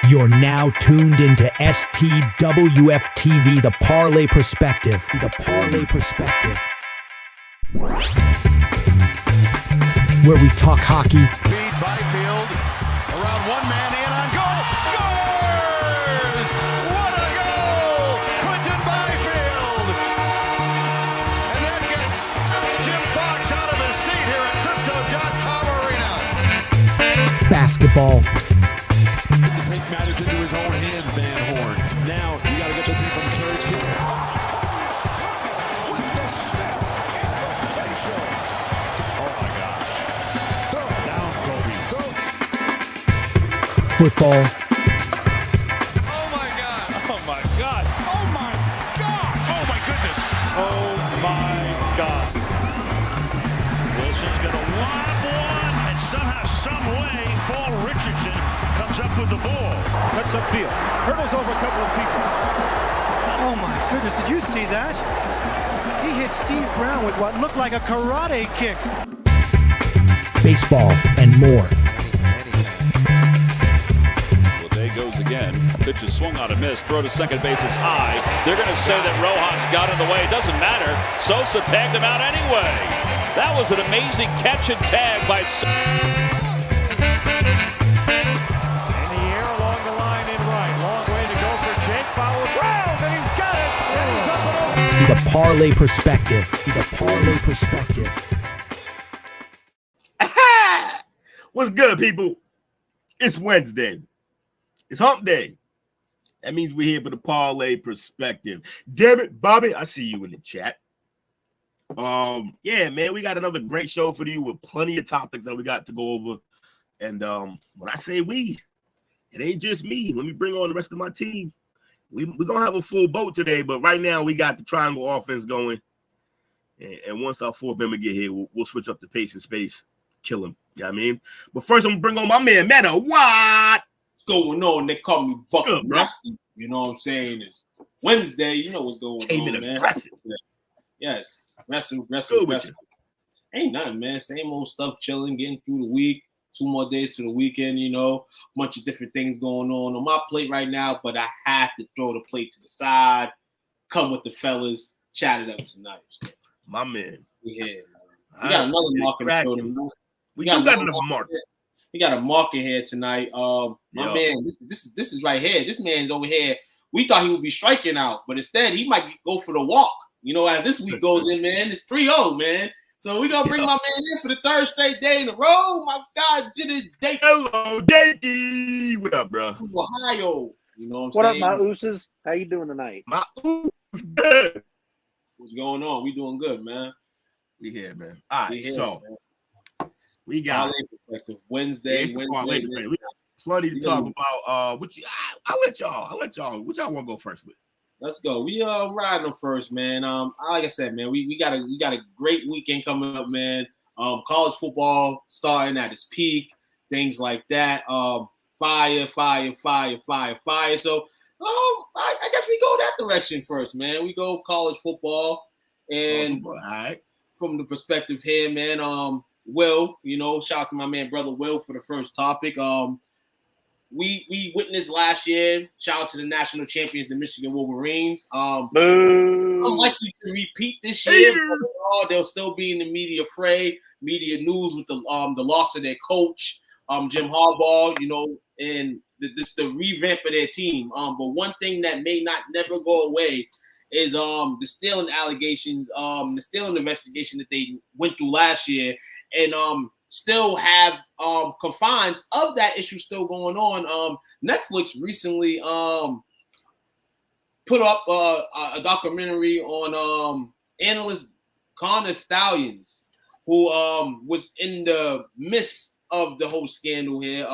You're now tuned into STWF-TV, The Parlay Perspective. The Parlay Perspective. Where we talk hockey. Feed Byfield around one man in on goal. Scores! What a goal! Quentin Byfield! And that gets Jim Fox out of his seat here at Crypto.com Arena. Basketball. To take matters into his own hands, Van Horn. Now, you got to get the team from Surge to with the snap. Oh, my gosh. Throw it down, Kobe. Football. Oh my God! Oh my God! Oh my God! Oh my goodness! Oh, my God. Wilson's going to lob one, and somehow, some way, Paul Richardson comes up with the ball. Cuts upfield. Hurdles over a couple of people. Oh my goodness, did you see that? He hit Steve Brown with what looked like a karate kick. Baseball and more. Well, there goes again. Pitch is swung on a miss. Throw to second base is high. They're going to say that Rojas got in the way. It doesn't matter. Sosa tagged him out anyway. That was an amazing catch and tag by Sosa. The Parlay Perspective. The Parlay Perspective. What's good, people? It's Wednesday. It's hump day. That means we're here for the Parlay Perspective. Damn it, Bobby, I see you in the chat. Yeah, man, we got another great show for you with plenty of topics that we got to go over. And when I say we, it ain't just me. Let me bring on the rest of my team. We're going to have a full boat today, but right now we got the triangle offense going. And once our fourth member get here, we'll switch up the pace and space, kill him. You know what I mean? But first, I'm going to bring on my man, Meta. What? What's going on? They call me Buck Rusty. You know what I'm saying? It's Wednesday. You know what's going Came on, in man. aggressive. Yes. Wrestle. Good Ain't nothing, man. Same old stuff, chilling, getting through the week. 2 more days to the weekend, you know, bunch of different things going on my plate right now, but I have to throw the plate to the side, come with the fellas, chat it up tonight. My man. We here, man. We got another market show tonight. We got another market. We got a market here tonight. My man, this is right here. This man's over here. We thought he would be striking out, but instead he might go for the walk. You know, as this week goes in, man, it's 3-0, man. So we're going to bring my man in for the third straight day in a row. My God, Jitty Dake. Hello, Dakey. What up, bro? Ohio. You know what saying? up, my ooses? How you doing tonight? My oos good. What's going on? We doing good, man. We here, man. All right, so man. We got Parlay Perspective Wednesday. We got plenty to talk about. I'll let y'all. What y'all want to go first with? Let's go. We riding them first, man. Like I said, man, we got a great weekend coming up, man. College football starting at its peak, things like that. Fire. So I guess we go that direction first, man. We go college football, and from the perspective here, man. Will, you know, shout out to my man, brother Will, for the first topic. We witnessed last year. Shout out to the national champions, the Michigan Wolverines. Unlikely to repeat this year. But they'll still be in the media fray, media news with the loss of their coach, Jim Harbaugh. You know, and the revamp of their team. But one thing that may not never go away is the stealing allegations, the stealing investigation that they went through last year, and still have confines of that issue still going on. Netflix recently put up a documentary on analyst Connor Stallions, who was in the midst of the whole scandal here.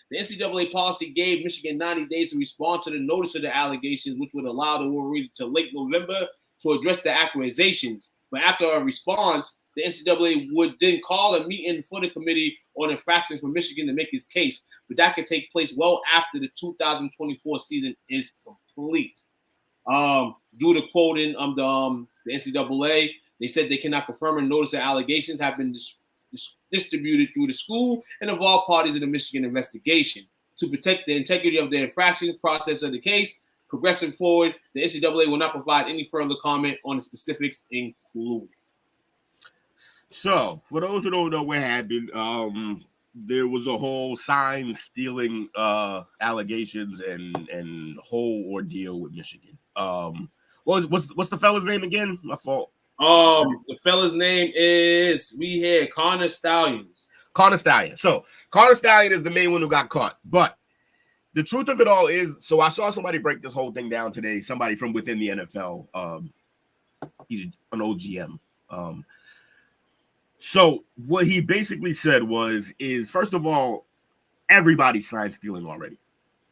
The NCAA policy gave Michigan 90 days to respond to the notice of the allegations, which would allow the Wolverines to late November to address the accusations. But after a response, the NCAA would then call a meeting for the committee on infractions for Michigan to make its case. But that could take place well after the 2024 season is complete. Due to quoting the NCAA, they said they cannot confirm and notice that allegations have been distributed through the school and involve parties in the Michigan investigation. to protect the integrity of the infraction process of the case. Progressing forward, the NCAA will not provide any further comment on the specifics included. So, for those who don't know what happened, there was a whole sign stealing allegations and whole ordeal with Michigan. What's the fella's name again? My fault. The fella's name is Connor Stallions. Connor Stallion. So Connor Stallion is the main one who got caught. But the truth of it all is, so I saw somebody break this whole thing down today. Somebody from within the NFL. He's an OGM. So what he basically said is first of all, everybody's sign stealing already.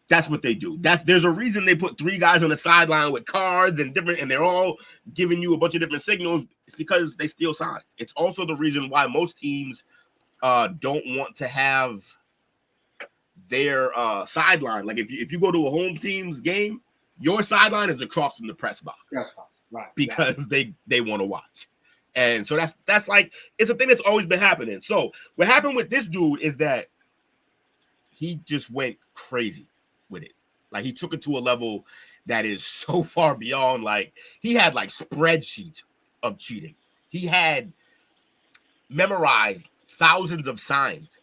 That's what they do. There's a reason they put 3 guys on the sideline with cards and they're all giving you a bunch of different signals. It's because they steal signs. It's also the reason why most teams don't want to have their sideline. Like if you go to a home team's game, your sideline is across from the press box. Right. Because they want to watch. And so that's like, it's a thing that's always been happening. So what happened with this dude is that he just went crazy with it. Like he took it to a level that is so far beyond, like he had like spreadsheets of cheating. He had memorized thousands of signs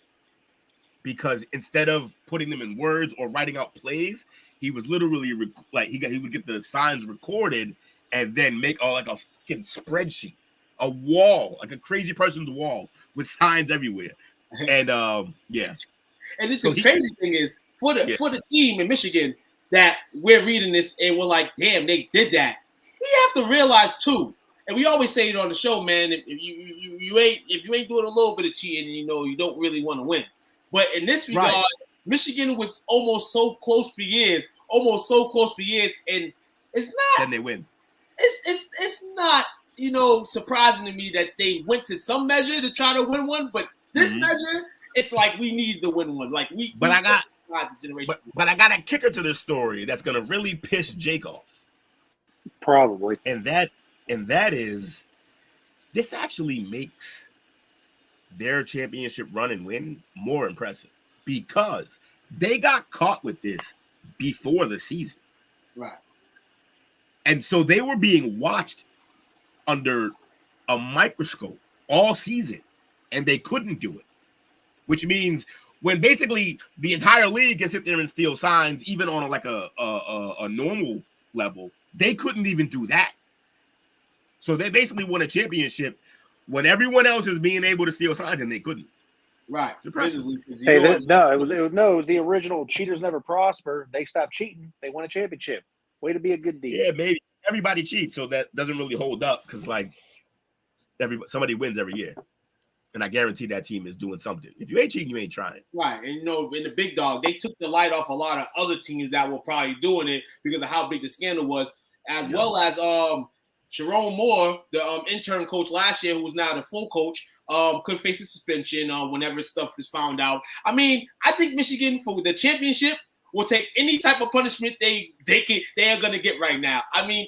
because instead of putting them in words or writing out plays, he was literally he would get the signs recorded and then make like a fucking spreadsheet, a wall, like a crazy person's wall with signs everywhere. And yeah. And the crazy thing is for the team in Michigan that we're reading this and we're like, damn, they did that. We have to realize too, and we always say it on the show, man. If you ain't doing a little bit of cheating, you don't really want to win. But in this regard, Michigan was almost so close for years, and it's not. Then they win. It's not surprising to me that they went to some measure to try to win one, but this measure, it's like we need to win one. Like I got a kicker to this story that's gonna really piss Jake off. Probably. And that is, this actually makes their championship run and win more impressive because they got caught with this before the season. Right. And so they were being watched under a microscope all season, and they couldn't do it, which means when basically the entire league can sit there and steal signs, even on a normal level, they couldn't even do that. So they basically won a championship when everyone else is being able to steal signs and they couldn't. Right. It was the original cheaters never prosper. They stopped cheating. They won a championship. Way to be a good deal. Yeah, maybe everybody cheats, so that doesn't really hold up because like somebody wins every year. And I guarantee that team is doing something. If you ain't cheating, you ain't trying. Right. And, in the big dog, they took the light off a lot of other teams that were probably doing it because of how big the scandal was, as well as Jerome Moore, the intern coach last year, who was now the full coach, could face a suspension whenever stuff is found out. I mean, I think Michigan, for the championship, will take any type of punishment they are going to get right now. I mean,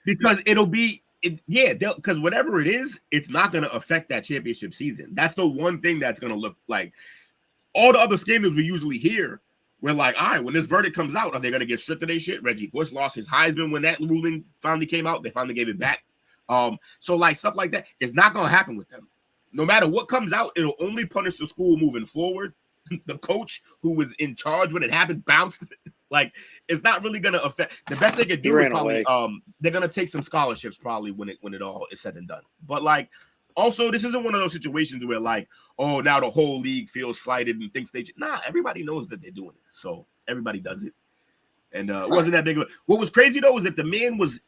because it'll be – because whatever it is, it's not going to affect that championship season. That's the one thing that's going to look like all the other scandals we usually hear. We're like, all right, when this verdict comes out, are they going to get stripped of their shit? Reggie Bush lost his Heisman when that ruling finally came out. They finally gave it back. So like stuff like that, it's not going to happen with them. No matter what comes out, it'll only punish the school moving forward. The coach who was in charge when it happened bounced. Like, it's not really going to affect. The best they could do is probably they're going to take some scholarships probably when it all is said and done. But like, also, this isn't one of those situations where like, oh, now the whole league feels slighted and thinks everybody knows that they're doing it. So everybody does it. And it wasn't that big of a, what was crazy though, is that the man was,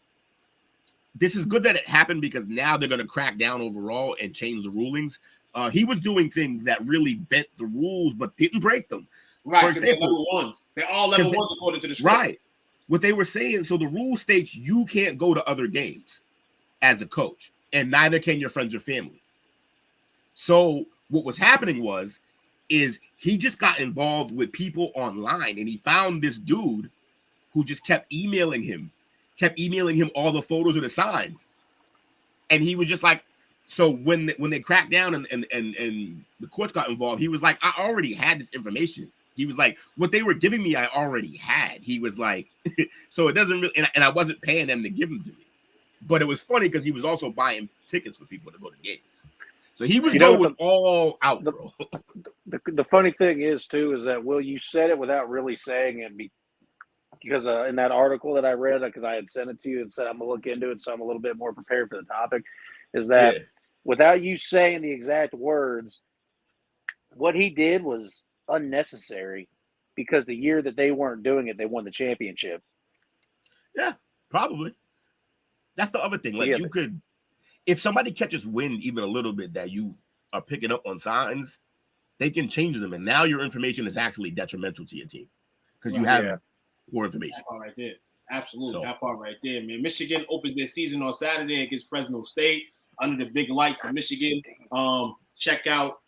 this is good that it happened because now they're going to crack down overall and change the rulings. He was doing things that really bent the rules, but didn't break them. Right, because they're level ones. They're all level ones according to the script. Right. What they were saying, so the rule states you can't go to other games as a coach, and neither can your friends or family. So what was happening is he just got involved with people online, and he found this dude who just kept emailing him all the photos of the signs. And he was just like, so when they cracked down and the courts got involved, he was like, I already had this information. He was like, what they were giving me, I already had. He was like, so it doesn't really, and I wasn't paying them to give them to me. But it was funny because he was also buying tickets for people to go to games. So he was going all out, bro. The funny thing is, too, is that, Will, you said it without really saying it because in that article that I read, because I had sent it to you and said I'm going to look into it, so I'm a little bit more prepared for the topic, is that without you saying the exact words, what he did was unnecessary because the year that they weren't doing it, they won the championship. Yeah, probably. That's the other thing. Like, you could, if somebody catches wind even a little bit that you are picking up on signs, they can change them. And now your information is actually detrimental to your team because you have more information. That part right there. Absolutely. That part right there, man. Michigan opens their season on Saturday against Fresno State under the big lights of Michigan. Check out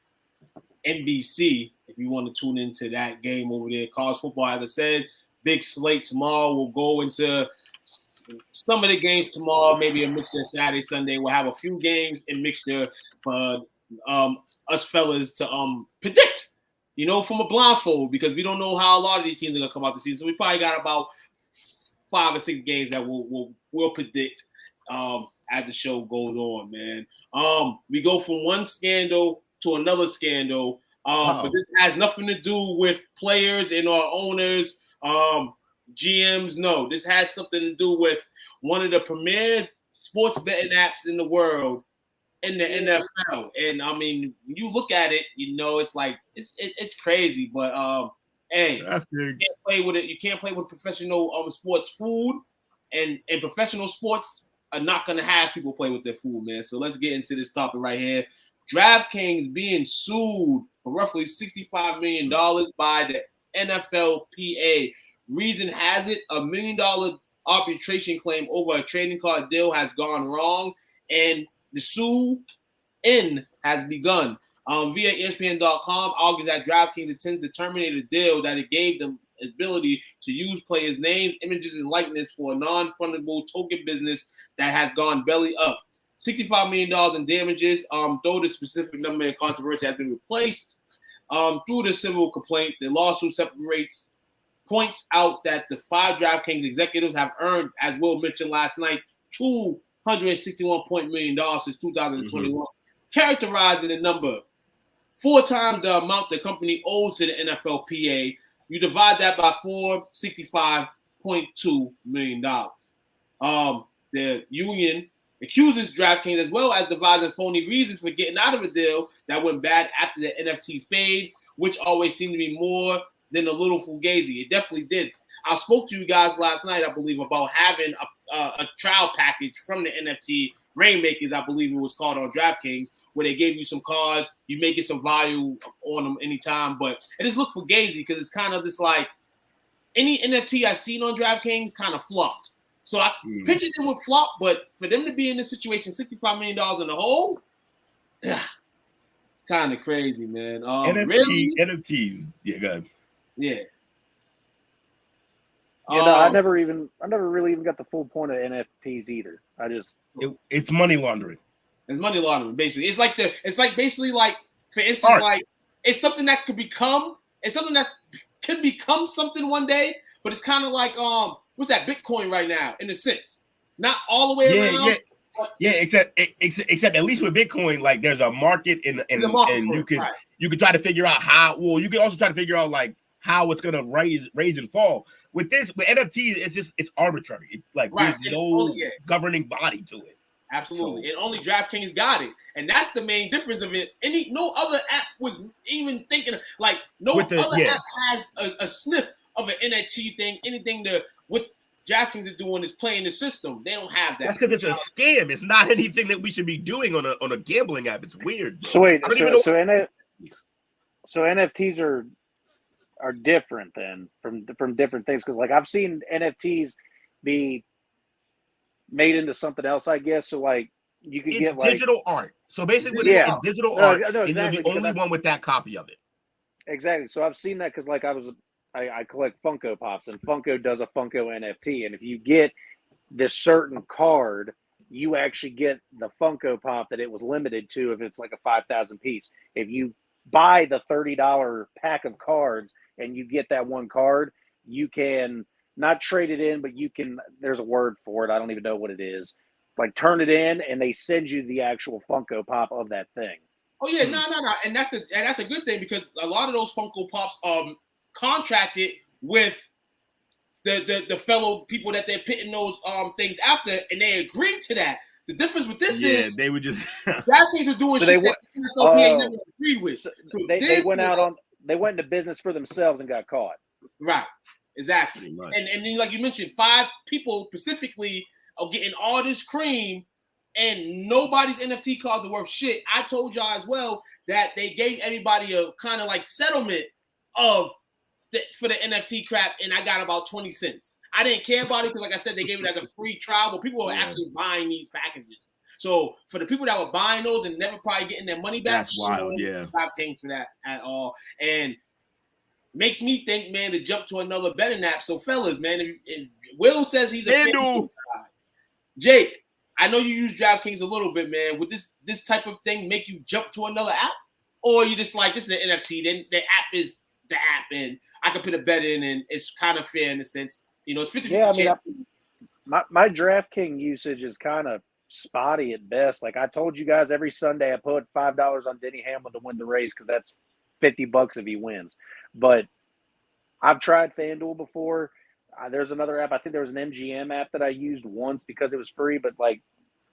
NBC if you want to tune into that game over there. College football, as I said, big slate tomorrow. We'll go into some of the games tomorrow, maybe a mixture Saturday, Sunday. We'll have a few games in mixture for us fellas to predict, from a blindfold, because we don't know how a lot of these teams are going to come out the season. So we probably got about 5 or 6 games that we'll predict as the show goes on, man. We go from one scandal to another scandal, but this has nothing to do with players and our owners, GMs. No, this has something to do with one of the premier sports betting apps in the world, in the NFL. And I mean, when you look at it, it's like it's crazy. But hey, you can't play with it. You can't play with professional sports food, and professional sports are not going to have people play with their food, man. So let's get into this topic right here. DraftKings being sued for roughly $65 million by the NFLPA. Reason has it, $1 million arbitration claim over a trading card deal has gone wrong, and the sue-in has begun. Via ESPN.com, argues that DraftKings intends to terminate a deal that it gave them ability to use players' names, images, and likeness for a non-fundable token business that has gone belly up. $65 million in damages, though the specific number in controversy has been replaced through the civil complaint. The lawsuit points out that the 5 DraftKings executives have earned, as Will mentioned last night, $261 million since 2021, characterizing the number 4 times the amount the company owes to the NFLPA. You divide that by 4, $65.2 million. The union accuses DraftKings, as well as devising phony reasons for getting out of a deal that went bad after the NFT fade, which always seemed to be more than a little fugazi. It definitely did. I spoke to you guys last night, I believe, about having a trial package from the NFT Rainmakers, I believe it was called, on DraftKings, where they gave you some cards, you may get some value on them anytime, but it just looked fugazi because it's kind of this like any NFT I've seen on DraftKings kind of flopped. So I pictured it would flop, but for them to be in this situation, $65 million in the hole, it's kind of crazy, man. NFTs, yeah, go ahead. Yeah. I never really even got the full point of NFTs either. It's money laundering. It's money laundering, basically. It's basically like, for instance, like it's something that could become something one day, but it's kind of like what's that Bitcoin right now in a sense, not all the way around. Yeah, except at least with Bitcoin, like there's a market and you can try to figure out how. Well, you can also try to figure out like how it's gonna raise and fall. With NFTs, it's arbitrary. There's no governing body to it. Absolutely, and only DraftKings got it, and that's the main difference of it. No other app was even thinking app has a sniff of an NFT thing. Anything what DraftKings is doing is playing the system. They don't have that. That's because it's a scam. It's not anything that we should be doing on a gambling app. It's weird. So wait, so NFTs are different then from different things, because like I've seen NFTs be made into something else, I guess. So like you could get like digital art. So basically, it's digital art, and you're the only one with that copy of it. Exactly. So I've seen that because like I collect Funko Pops, and Funko does a Funko NFT, and if you get this certain card, you actually get the Funko Pop that it was limited to if it's like a 5,000 piece. If you buy the $30 pack of cards and you get that one card, you can not trade it in, but you can, there's a word for it. I don't even know what it is. Like turn it in and they send you the actual Funko Pop of that thing. Oh yeah, no. And that's a good thing because a lot of those Funko Pops contracted with the fellow people that they're pitting those things after, and they agreed to that. The difference with this is they would just DraftKings are doing shit that the NFLPA never agreed with. So they went into business for themselves and got caught. Right, exactly. And then, like you mentioned, 5 people specifically are getting all this cream, and nobody's NFT cards are worth shit. I told y'all as well that they gave everybody a kind of like settlement of for the NFT crap, and I got about 20 cents. I didn't care about it because, like I said, they gave it as a free trial, but people were actually buying these packages. So for the people that were buying those and never probably getting their money back, that's wild. Yeah, not paying for that at all, and makes me think, man, to jump to another betting app. So fellas, man, if Will says he's a FanDuel guy. Jake, I know you use DraftKings a little bit, man. Would this type of thing make you jump to another app, or you just like, this is an NFT? Then the app is the app, and I can put a bet in, and it's kind of fair in a sense. You know, it's 50-50 chance. My DraftKings usage is kind of spotty at best. Like I told you guys, every Sunday I put $5 on Denny Hamlin to win the race because that's $50 if he wins. But I've tried FanDuel before. There's another app. I think there was an MGM app that I used once because it was free. But like,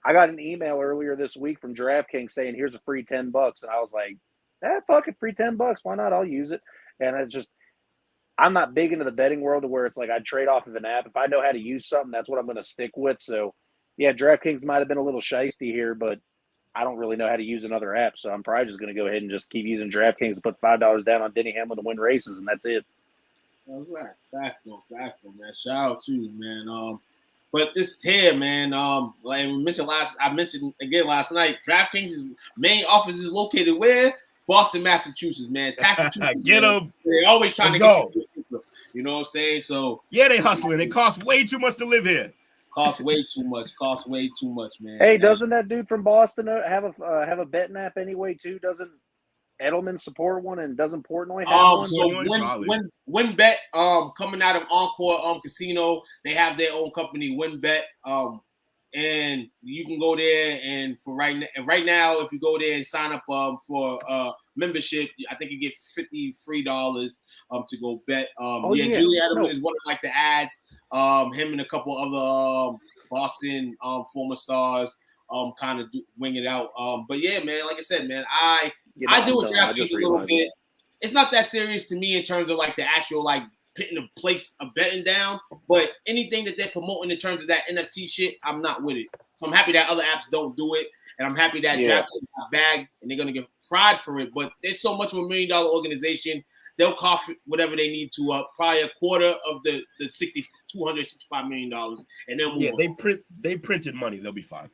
I got an email earlier this week from DraftKings saying, "Here's a free $10," and I was like, fuck it, free $10. Why not? I'll use it. And it's just, I'm not big into the betting world to where it's like I trade off of an app. If I know how to use something, that's what I'm going to stick with. So, yeah, DraftKings might have been a little shiesty here, but I don't really know how to use another app. So I'm probably just going to go ahead and just keep using DraftKings to put $5 down on Denny Hamlin to win races, and that's it. All right. Factual, man. Shout out to you, man. But this here, man, like I mentioned again last night, DraftKings' main office is located where? Boston, Massachusetts, man. Massachusetts, get them. They're always trying to get you. You know what I'm saying? So yeah, they hustling. It costs way too much to live here. Costs way too much, man. Hey, doesn't that dude from Boston have a betting app anyway too? Doesn't Edelman support one, and doesn't Portnoy have one? So WinBet, coming out of Encore Casino, they have their own company, WinBet. And you can go there, and for right now, if you go there and sign up for membership, I think you get $50 free to go bet. Julie Edelman is one of like the ads. Him and a couple other Boston former stars kind of wing it out. But yeah, man, like I said, man, I do with DraftKings a little bit. It's not that serious to me in terms of like the actual like putting a place of betting down, but anything that they're promoting in terms of that NFT shit, I'm not with it. So I'm happy that other apps don't do it, and I'm happy that DraftKings got bagged and they're gonna get fried for it. But it's so much of $1 million organization, they'll cost whatever they need to up, probably a quarter of the $265 million, and then they printed money, they'll be fine.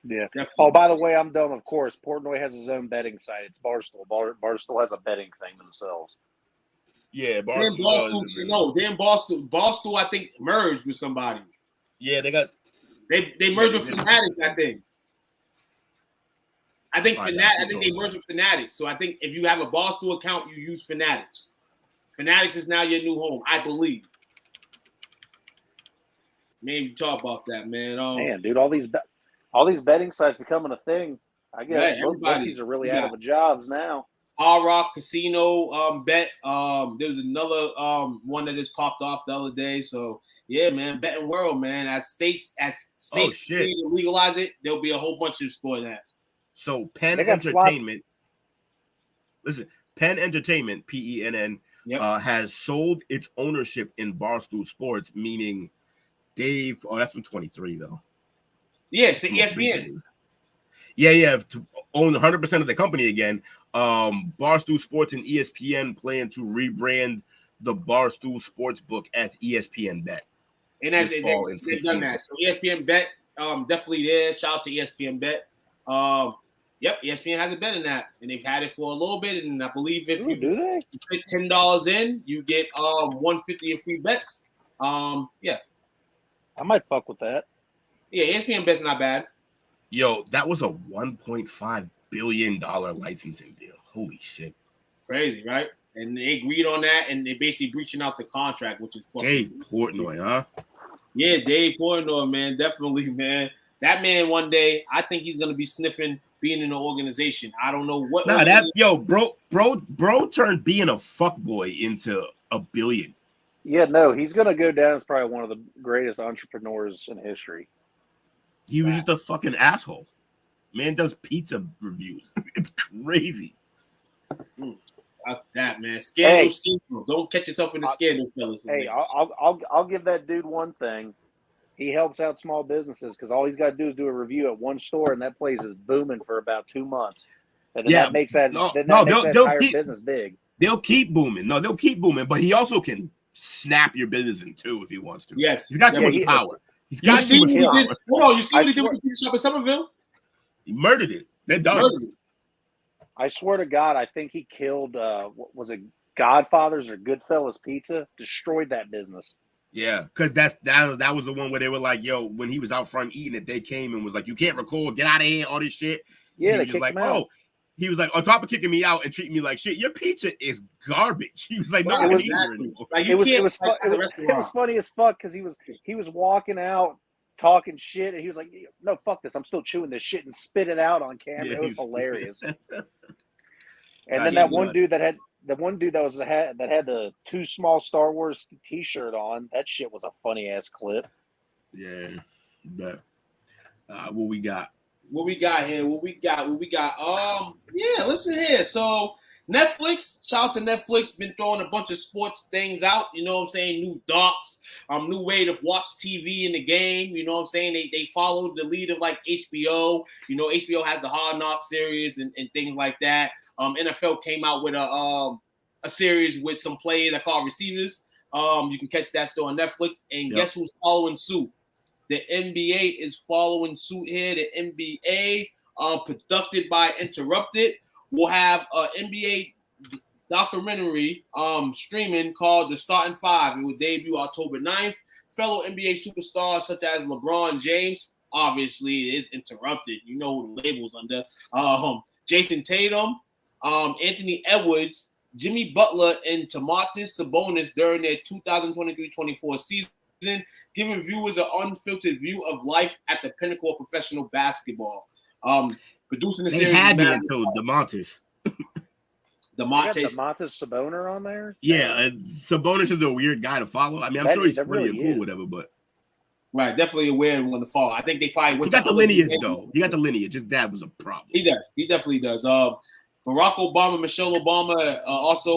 Yeah. Definitely. Oh, by the way, I'm dumb. Of course, Portnoy has his own betting site. It's Barstool. Barstool has a betting thing themselves. Yeah, Barstool, I think, merged with somebody. Yeah, they merged with Fanatics, I think. I think they merged with Fanatics. So I think if you have a Barstool account, you use Fanatics. Fanatics is now your new home, I believe. Maybe talk about that, man. Man, dude, all these betting sites becoming a thing. I guess bookies are really out of the jobs now. Hard Rock Casino bet. There was another one that just popped off the other day. So yeah, man, betting world, man. As states legalize it, there'll be a whole bunch of sport apps. So Penn Entertainment. Listen, Penn Entertainment, PENN, has sold its ownership in Barstool Sports, meaning Dave. Oh, that's from 23 though. Yeah, so ESPN. Yeah, to own 100% of the company again. Barstool Sports and ESPN plan to rebrand the Barstool Sportsbook as ESPN Bet. And as they've done that. So ESPN Bet, definitely there. Shout out to ESPN Bet. ESPN has a betting app, and they've had it for a little bit. And I believe if you put $10 in, you get $150 in free bets. I might fuck with that. Yeah, ESPN Bet's not bad. Yo, that was a $1.5 billion licensing deal. Holy shit. Crazy, right? And they agreed on that, and they basically breaching out the contract, which is fucking Dave Portnoy, huh? Yeah, Dave Portnoy, man, definitely, man. That man, one day, I think he's gonna be sniffing being in the organization. I don't know what. Nah, bro turned being a fuckboy into $1 billion. Yeah, no, he's gonna go down as probably one of the greatest entrepreneurs in history. He was just a fucking asshole. Man does pizza reviews. It's crazy. That man, scandal. Don't catch yourself in the scandal, fellas. Hey, I'll give that dude one thing. He helps out small businesses because all he's got to do is do a review at one store, and that place is booming for about 2 months. And then that makes that entire business big. They'll keep booming. No, they'll keep booming, but he also can snap your business in two if he wants to. Yes, he's got too much power. He's got too much power. Hold on, you see what he did with the pizza shop in Somerville? He murdered it. They're done. I swear to God, I think he killed, what was it, Godfather's or Goodfellas Pizza? Destroyed that business. Yeah, because that was the one where they were like, yo, when he was out front eating it, they came and was like, you can't record, get out of here, all this shit. Yeah, they kicked him out. He was like, on top of kicking me out and treating me like shit, your pizza is garbage. He was like, no, I can't eat here anymore. Like, it was funny as fuck because he was walking out talking shit, and he was like, no, fuck this, I'm still chewing this shit, and spit it out on camera. It was hilarious. And then that one dude that had the too small Star Wars t-shirt on, that shit was a funny ass clip. Yeah, but what we got here? Yeah, listen here. So Netflix, shout out to Netflix, been throwing a bunch of sports things out, you know what I'm saying? New docs, new way to watch TV in the game, you know what I'm saying? They followed the lead of like HBO. You know, HBO has the Hard Knock series and things like that. NFL came out with a series with some players that call receivers. You can catch that still on Netflix. And guess who's following suit? The NBA is following suit here. The NBA, conducted by Interrupted, will have an NBA documentary streaming called The Starting Five. It will debut October 9th. Fellow NBA superstars such as LeBron James, obviously it is Interrupted. You know who the label's under. Jason Tatum, Anthony Edwards, Jimmy Butler, and Domantas Sabonis during their 2023-24 season, giving viewers an unfiltered view of life at the pinnacle of professional basketball. Producing the series. They had me until Domantas Sabonis on there? Yeah, Sabonis is a weird guy to follow. I mean, I'm sure he's pretty really cool, whatever, but right, definitely a weird one to follow. I think they probably went. He got the lineage though. He got the lineage. His dad was a problem. He does. He definitely does. Barack Obama, Michelle Obama, also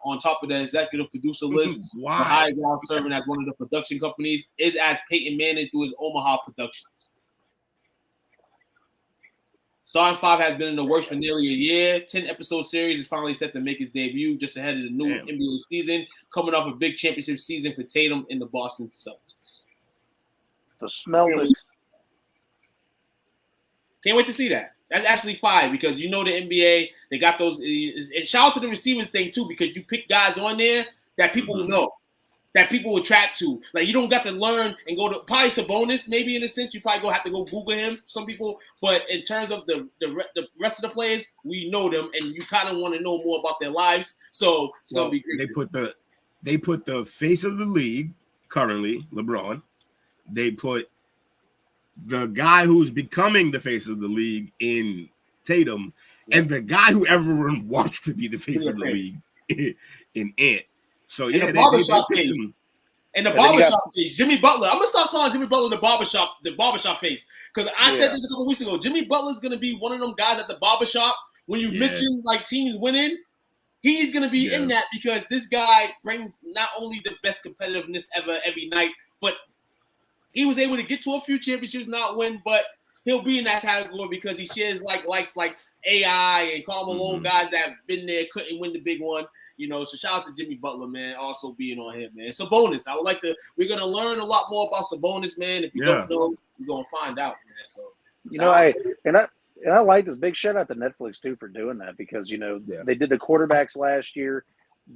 on top of the executive producer list, the highest now serving as one of the production companies is as Peyton Manning through his Omaha Productions. Starting Five has been in the works for nearly a year. 10-episode series is finally set to make its debut just ahead of the new NBA season, coming off a big championship season for Tatum in the Boston Celtics. The Smeltics. Can't wait to see that. That's actually fire because you know the NBA, they got those. And shout out to the receivers thing too, because you pick guys on there that people will know, that people will track to. Like you don't got to learn and go to probably Sabonis, maybe in a sense. You probably have to go Google him. Some people, but in terms of the rest of the players, we know them, and you kind of want to know more about their lives. So it's gonna be great. They put the face of the league currently, LeBron. They put the guy who's becoming the face of the league in Tatum, and the guy who everyone wants to be the face of the league in Ant. So and the barbershop face. And the barbershop face, Jimmy Butler. I'm gonna start calling Jimmy Butler the barbershop face. Because I said this a couple weeks ago. Jimmy Butler's gonna be one of them guys at the barbershop when you mention like teams winning. He's gonna be in that because this guy brings not only the best competitiveness ever every night, but he was able to get to a few championships, not win, but he'll be in that category because he shares likes like AI and Karl Malone guys that have been there, couldn't win the big one. You know, so shout out to Jimmy Butler, man, also being on him, man. Sabonis, we're going to learn a lot more about Sabonis, man. If you don't know, you're going to find out, man. So, you know, I like this. Big shout out to Netflix, too, for doing that because, you know, they did the quarterbacks last year,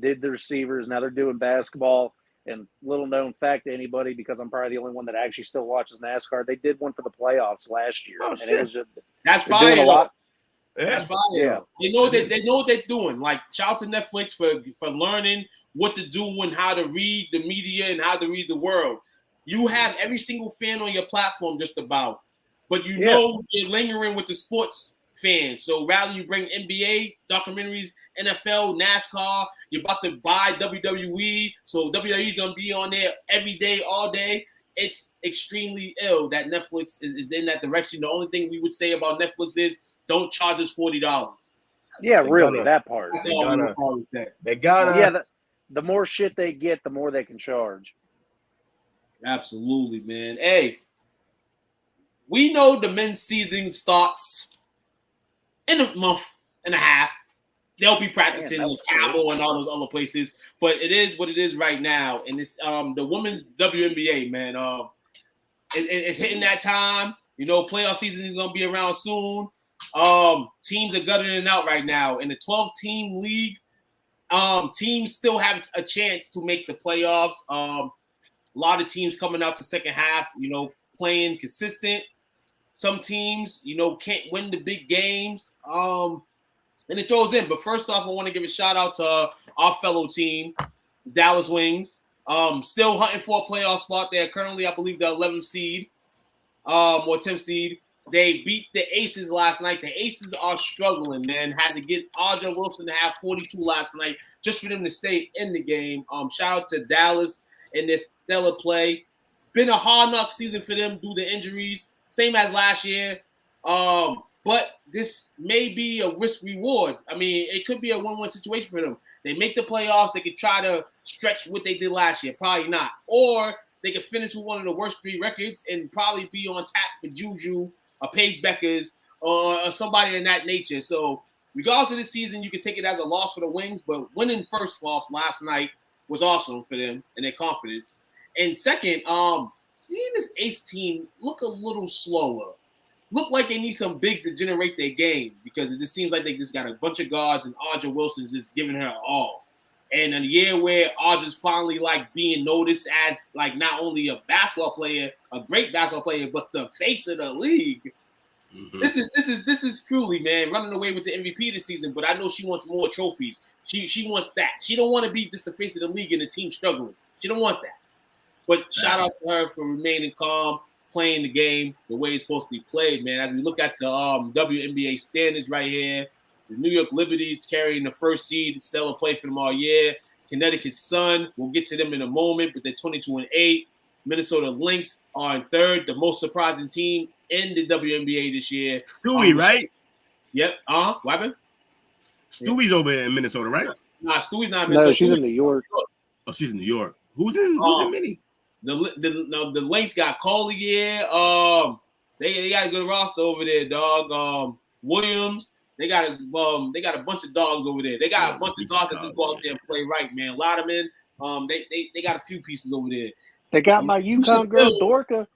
did the receivers, now they're doing basketball. And little known fact to anybody, because I'm probably the only one that actually still watches NASCAR, they did one for the playoffs last year. Oh, and it was just that's fine. That's fire. Yeah. They know what they're doing. Like, shout out to Netflix for learning what to do and how to read the media and how to read the world. You have every single fan on your platform just about, but know you're lingering with the sports fans. So rather you bring NBA documentaries, NFL, NASCAR, you're about to buy WWE, so WWE is going to be on there every day, all day. It's extremely ill that Netflix is in that direction. The only thing we would say about Netflix is don't charge us $40. Yeah, really, that part. That's all we would always say. They gotta. Yeah, the more shit they get, the more they can charge. Absolutely, man. Hey, we know the men's season starts in a month and a half. They'll be practicing in Cabo and all those other places, but it is what it is right now. And it's the women's WNBA, man. It's hitting that time. You know, playoff season is gonna be around soon. Teams are gutting it out right now. In the 12-team league, teams still have a chance to make the playoffs. A lot of teams coming out the second half, you know, playing consistent. Some teams, you know, can't win the big games. And it throws in. But first off, I want to give a shout out to our fellow team, Dallas Wings. Still hunting for a playoff spot. They're currently, I believe, the 11th seed or 10th seed. They beat the Aces last night. The Aces are struggling, man. Had to get Audra Wilson to have 42 last night just for them to stay in the game. Shout out to Dallas in this stellar play. Been a hard knock season for them due to injuries, same as last year. But this may be a risk reward. I mean, it could be a win-win situation for them. They make the playoffs. They could try to stretch what they did last year. Probably not. Or they could finish with one of the worst 3 records and probably be on tap for Juju, Paige Beckers, or somebody in that nature. So regardless of the season, you can take it as a loss for the Wings. But winning first off last night was awesome for them and their confidence. And second, seeing this Ace team look a little slower. Look like they need some bigs to generate their game because it just seems like they just got a bunch of guards and Audra Wilson's just giving her all. And in a year where Audra's finally like being noticed as like not only a basketball player, a great basketball player, but the face of the league. Mm-hmm. This is truly, man, running away with the MVP this season. But I know she wants more trophies. She wants that. She don't want to be just the face of the league and the team struggling. She don't want that. But shout out to her for remaining calm, playing the game the way it's supposed to be played, man. As we look at the WNBA standings right here, the New York Liberties carrying the first seed, stellar play for them all year. Connecticut Sun, we'll get to them in a moment, but they're 22-8. Minnesota Lynx are in third, the most surprising team in the WNBA this year. Stewie, right? Yep. What happened? Stewie's over in Minnesota, right? Nah, Stewie's not in Minnesota. No, she's in New York. Oh, she's in New York. Who's in Minnie? The Lynx got Collier. They got a good roster over there, dog. Williams. They got a bunch of dogs over there. They got a bunch of dogs that go out there and play right, man. Lotterman. They got a few pieces over there. They got my UConn girl Dorka,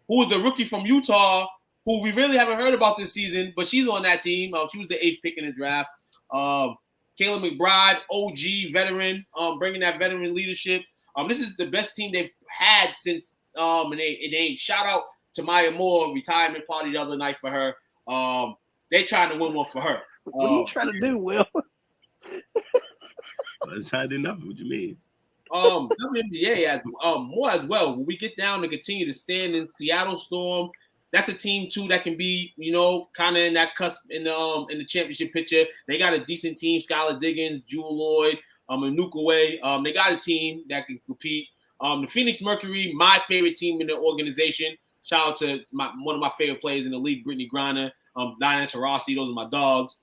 who was the rookie from Utah, who we really haven't heard about this season, but she's on that team. She was the 8th pick in the draft. Kayla McBride, OG veteran, bringing that veteran leadership. This is the best team they've had since and they shout out to Maya Moore retirement party the other night for her. They're trying to win one for her. What are you trying to do, Will? I'm trying to do nothing. What you mean? WNBA has more as well. When we get down to continue to stand in Seattle Storm, that's a team too that can be, you know, kind of in that cusp in the championship picture. They got a decent team: Skylar Diggins, Jewel Lloyd, Anukaway. They got a team that can compete. The Phoenix Mercury, my favorite team in the organization. Shout out to one of my favorite players in the league, Brittany Griner, Diana Taurasi. Those are my dogs.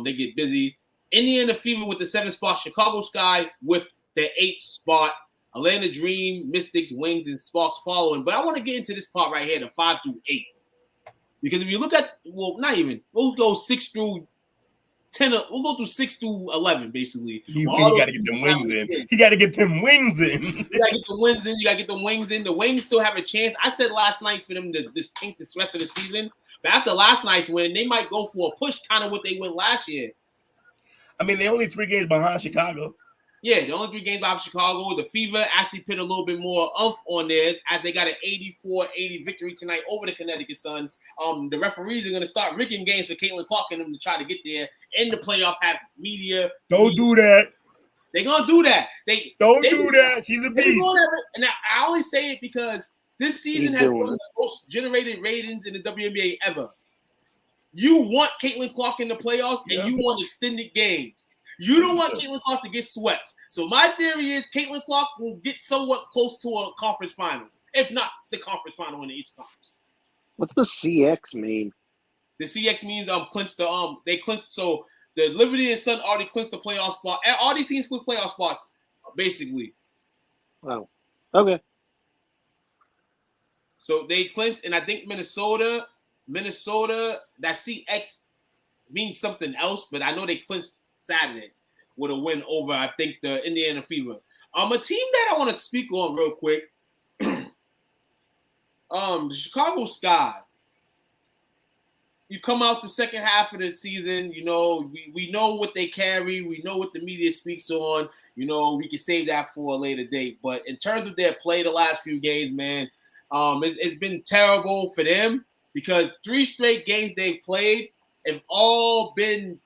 They get busy. Indiana Fever with the 7th spot. Chicago Sky with the 8th spot. Atlanta Dream, Mystics, Wings, and Sparks following. But I want to get into this part right here, the 5 through 8. Because if you look at, well, not even, we'll go 6 through 10. We'll go through 6 through 11, basically. You got to get them wings in. You got to get them wings in. You got to get the wins in. You got to get the wings in. The Wings still have a chance. I said last night for them to just tank this rest of the season. But after last night's win, they might go for a push, kind of what they went last year. I mean, they're only 3 games behind Chicago. Yeah, the only 3 games by Chicago. The Fever actually put a little bit more oomph on theirs as they got an 84-80 victory tonight over the Connecticut Sun. The referees are going to start rigging games for Caitlin Clark and them to try to get there in the playoff. Have media. Don't do that. They're going to do that. They do that. She's a beast. And I only say it because this season has one of the most generated ratings in the WNBA ever. You want Caitlin Clark in the playoffs, and you want extended games. You don't want Caitlin Clark to get swept. So my theory is Caitlin Clark will get somewhat close to a conference final, if not the conference final in each conference. What's the CX mean? The CX means clinched they clinched. So the Liberty and Sun already clinched the playoff spot. And all these teams clinched playoff spots, basically. Wow. Okay. So they clinched, and I think Minnesota, that CX means something else, but I know they clinched Saturday with a win over, I think, the Indiana Fever. A team that I want to speak on real quick, the Chicago Sky. You come out the second half of the season, we know what they carry. We know what the media speaks on. We can save that for a later date. But in terms of their play the last few games, man, it's been terrible for them because 3 straight games they've played have all been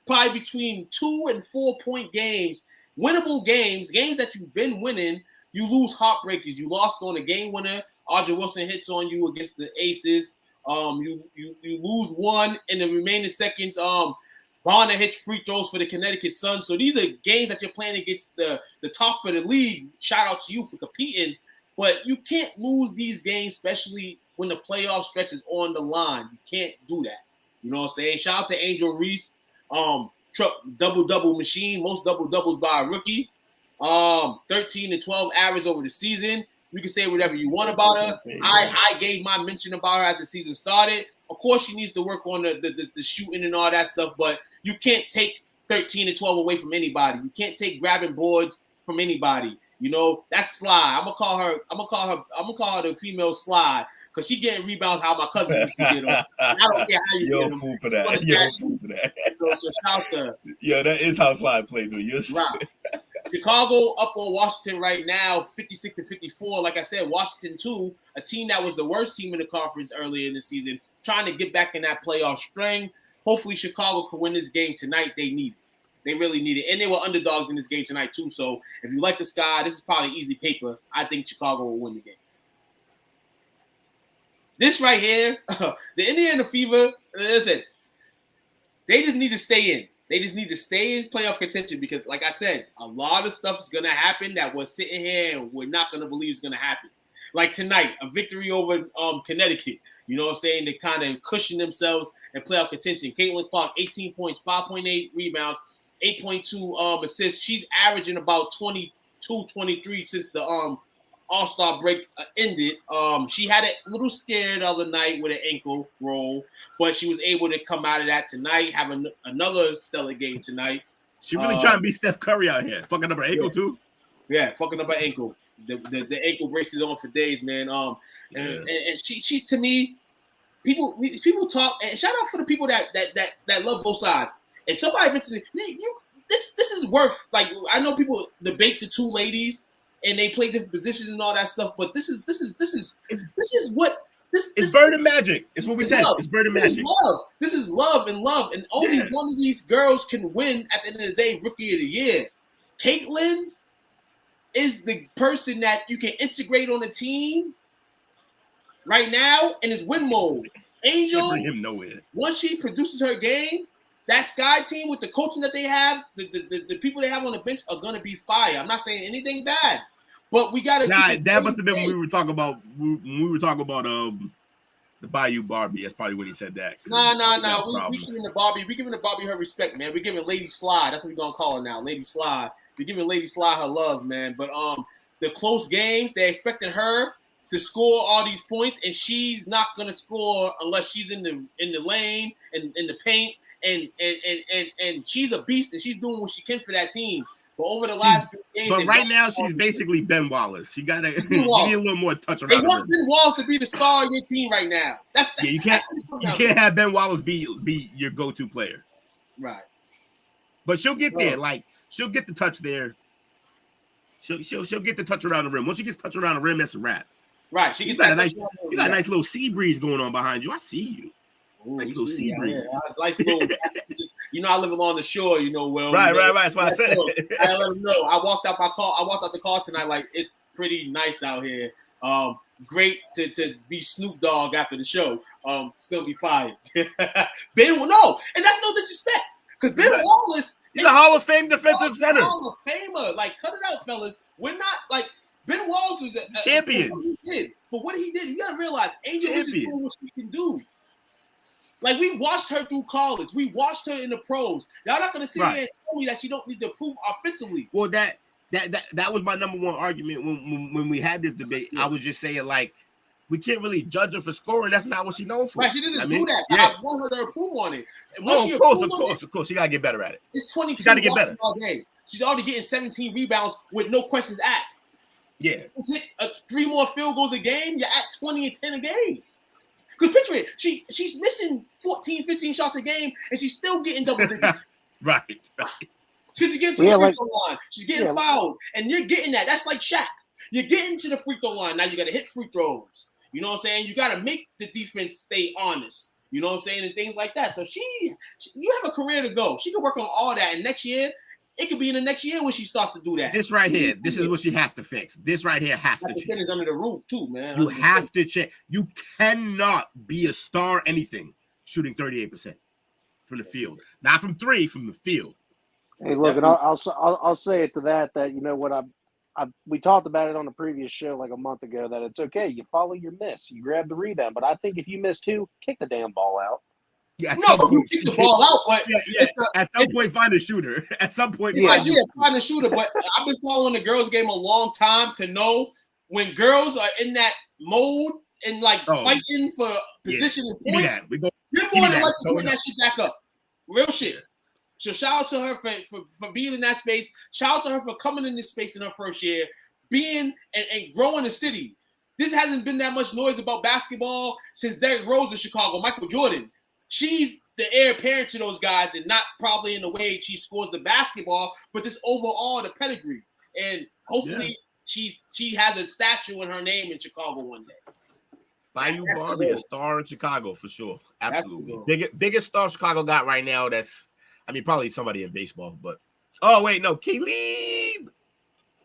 probably between 2 and 4 point games, winnable games that you've been winning. You lose heartbreakers. You lost on a game winner. Audrey Wilson hits on you against the Aces. You lose one in the remaining seconds. Bonner hits free throws for the Connecticut Sun. So these are games that you're playing against the top of the league. Shout out to you for competing. But you can't lose these games, especially when the playoff stretch is on the line. You can't do that. You know what I'm saying? Shout out to Angel Reese. Double-double machine. Most double-doubles by a rookie. 13 and 12 average over the season. You can say whatever you want about her. I gave my mention about her as the season started. Of course, she needs to work on the shooting and all that stuff, but you can't take 13 and 12 away from anybody. You can't take grabbing boards from anybody. That's Sly. I'm gonna call her the female Sly because she getting rebounds how my cousin used to get them. I don't care how you get them. You're a fool for that. You're a fool for that. So shout out to yeah, that is how Sly plays with you. Right. Chicago up on Washington right now, 56-54. Like I said, Washington 2, a team that was the worst team in the conference earlier in the season, trying to get back in that playoff string. Hopefully Chicago can win this game tonight. They need it. They really need it. And they were underdogs in this game tonight too. So if you like the Sky, this is probably easy paper. I think Chicago will win the game. This right here, the Indiana Fever, listen, they just need to stay in. They just need to stay in playoff contention because, like I said, a lot of stuff is going to happen that we're sitting here and we're not going to believe is going to happen. Like tonight, a victory over Connecticut. You know what I'm saying? They kind of cushion themselves in playoff contention. Caitlin Clark, 18 points, 5.8 rebounds, 8.2 assists. She's averaging about 22, 23 since the All-Star break ended. She had a little scared the other night with an ankle roll, but she was able to come out of that tonight, have another stellar game tonight. She really trying to be Steph Curry out here. Fucking up her ankle too. Yeah, fucking up her ankle. The ankle braces on for days, man. And she to me, people talk, and shout out for the people that love both sides. And somebody mentioned this is worth, like, I know people debate the two ladies and they play different positions and all that stuff, but this is what it's bird and magic. It's what we said. It's bird and magic. This is love, and only one of these girls can win at the end of the day Rookie of the Year. Caitlin is the person that you can integrate on the team right now and is win mode. Angel, bring him nowhere. Once she produces her game, that Sky team with the coaching that they have, the people they have on the bench are gonna be fire. I'm not saying anything bad, but we gotta. Nah, that must have been when we were talking about the Bayou Barbie. That's probably when he said that. Nah. We giving the Barbie her respect, man. We're giving Lady Sly. That's what we're gonna call her now, Lady Sly. We're giving Lady Sly her love, man. But the close games, they're expecting her to score all these points, and she's not gonna score unless she's in the lane and in the paint. And she's a beast, and she's doing what she can for that team. But over the last games, but right now she's basically Ben Wallace. She got to need a little more touch around. They want Ben Wallace to be the star of your team right now. You can't have Ben Wallace be your go-to player. Right. But she'll get there. Like she'll get the touch there. She'll get the touch around the rim. Once she gets touch around the rim, that's a wrap. Right. She You gets got a nice little sea breeze going on behind you. I see you. Ooh, nice little sea breeze. Nice little, I live along the shore, Will. Right. That's what I said. I let them know. I walked out the car tonight like it's pretty nice out here. Great to be Snoop Dogg after the show. It's gonna be fire. And that's no disrespect because Ben Wallace. He's a Hall of Fame defensive center. Hall of Famer. Like, cut it out, fellas. We're not like Ben Wallace was a champion. For what he did, you gotta realize Angel is doing what she can do. Like, we watched her through college. We watched her in the pros. Y'all not gonna sit here and tell me that she don't need to prove offensively. Well, that was my number one argument when we had this debate. I was just saying, like, we can't really judge her for scoring. That's not what she's known for. Right, she doesn't do that. Yeah. I want her to improve on it. Of course. She gotta get better at it. It's 22. She gotta get better. All game. She's already getting 17 rebounds with no questions asked. Yeah. Let's hit 3 more field goals a game. You're at 20 and 10 a game. Because picture it, she's missing 14, 15 shots a game, and she's still getting double digits. Right. She's getting to the free throw line. She's getting fouled, and you're getting that. That's like Shaq. You're getting to the free throw line. Now you got to hit free throws. You know what I'm saying? You got to make the defense stay honest. You know what I'm saying? And things like that. So you have a career to go. She can work on all that, and next year, it could be in the next year when she starts to do that. This right here, this is what she has to fix. This right here has to change. Under the roof too, man. You have to change. You cannot be a star anything shooting 38% from the field. Not from 3, from the field. Hey, look, and I'll say it to that you know what we talked about it on the previous show like a month ago that it's okay. You follow your miss. You grab the rebound. But I think if you miss 2, kick the damn ball out. Yeah, you kick the ball out, but at some point, find a shooter. At some point, find a shooter. But I've been following the girls' game a long time to know when girls are in that mode and like fighting for position and points. You're more than likely putting that shit back up. Real shit. So shout out to her for being in that space. Shout out to her for coming in this space in her first year, being and growing the city. This hasn't been that much noise about basketball since Derrick Rose in Chicago, Michael Jordan. She's the heir apparent to those guys, and not probably in the way she scores the basketball, but just overall the pedigree. And hopefully she has a statue in her name in Chicago one day. Bayou Barbie, a star in Chicago for sure. Absolutely. Biggest star Chicago got right now. Probably somebody in baseball, but Khalid, baby.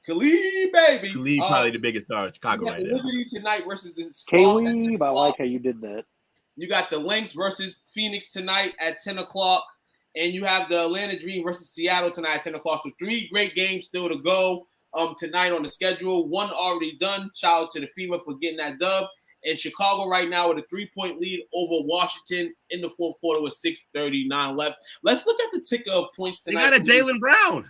Khalid probably the biggest star in Chicago right now. Liberty tonight versus the Khalid. I like how you did that. You got the Lynx versus Phoenix tonight at 10 o'clock, and you have the Atlanta Dream versus Seattle tonight at 10 o'clock. So 3 great games still to go tonight on the schedule. 1 already done. Shout out to the Fever for getting that dub. And Chicago right now with a 3-point lead over Washington in the fourth quarter with 6:39 left. Let's look at the ticker of points tonight. They got a Jaylen Brown.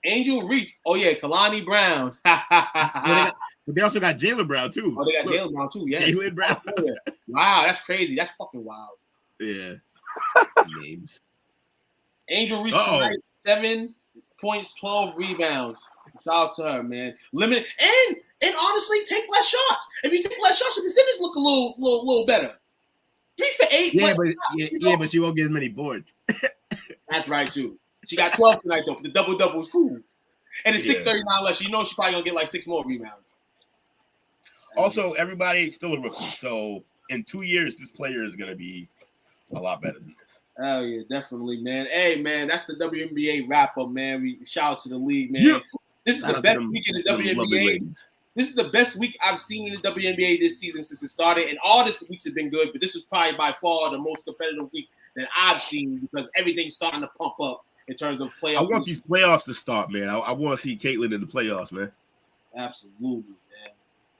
Angel Reese. Oh, yeah, Kalani Brown. But they also got Jaylen Brown, too. Oh, they got Jaylen Brown, too, yeah. Jaylen Brown. Wow, that's crazy. That's fucking wild. Yeah. Names. Angel Reese tonight, 7 points, 12 rebounds. Shout out to her, man. Limit and honestly, take less shots. If you take less shots, your percentage look a little better. 3 for 8. But she won't get as many boards. That's right, too. She got 12 tonight, though. The double is cool. And it's 6:39 left. You know she's probably gonna get like 6 more rebounds. Also, everybody's still a rookie. So in 2 years, this player is gonna be a lot better than this. Oh yeah, definitely, man. Hey, man, that's the WNBA wrap up, man. We shout out to the league, man. Yeah. This is the best week in the WNBA. This is the best week I've seen in the WNBA this season since it started, and all this weeks have been good. But this was probably by far the most competitive week that I've seen because everything's starting to pump up in terms of playoffs. I want these playoffs to start, man. I want to see Caitlin in the playoffs, man. Absolutely, man.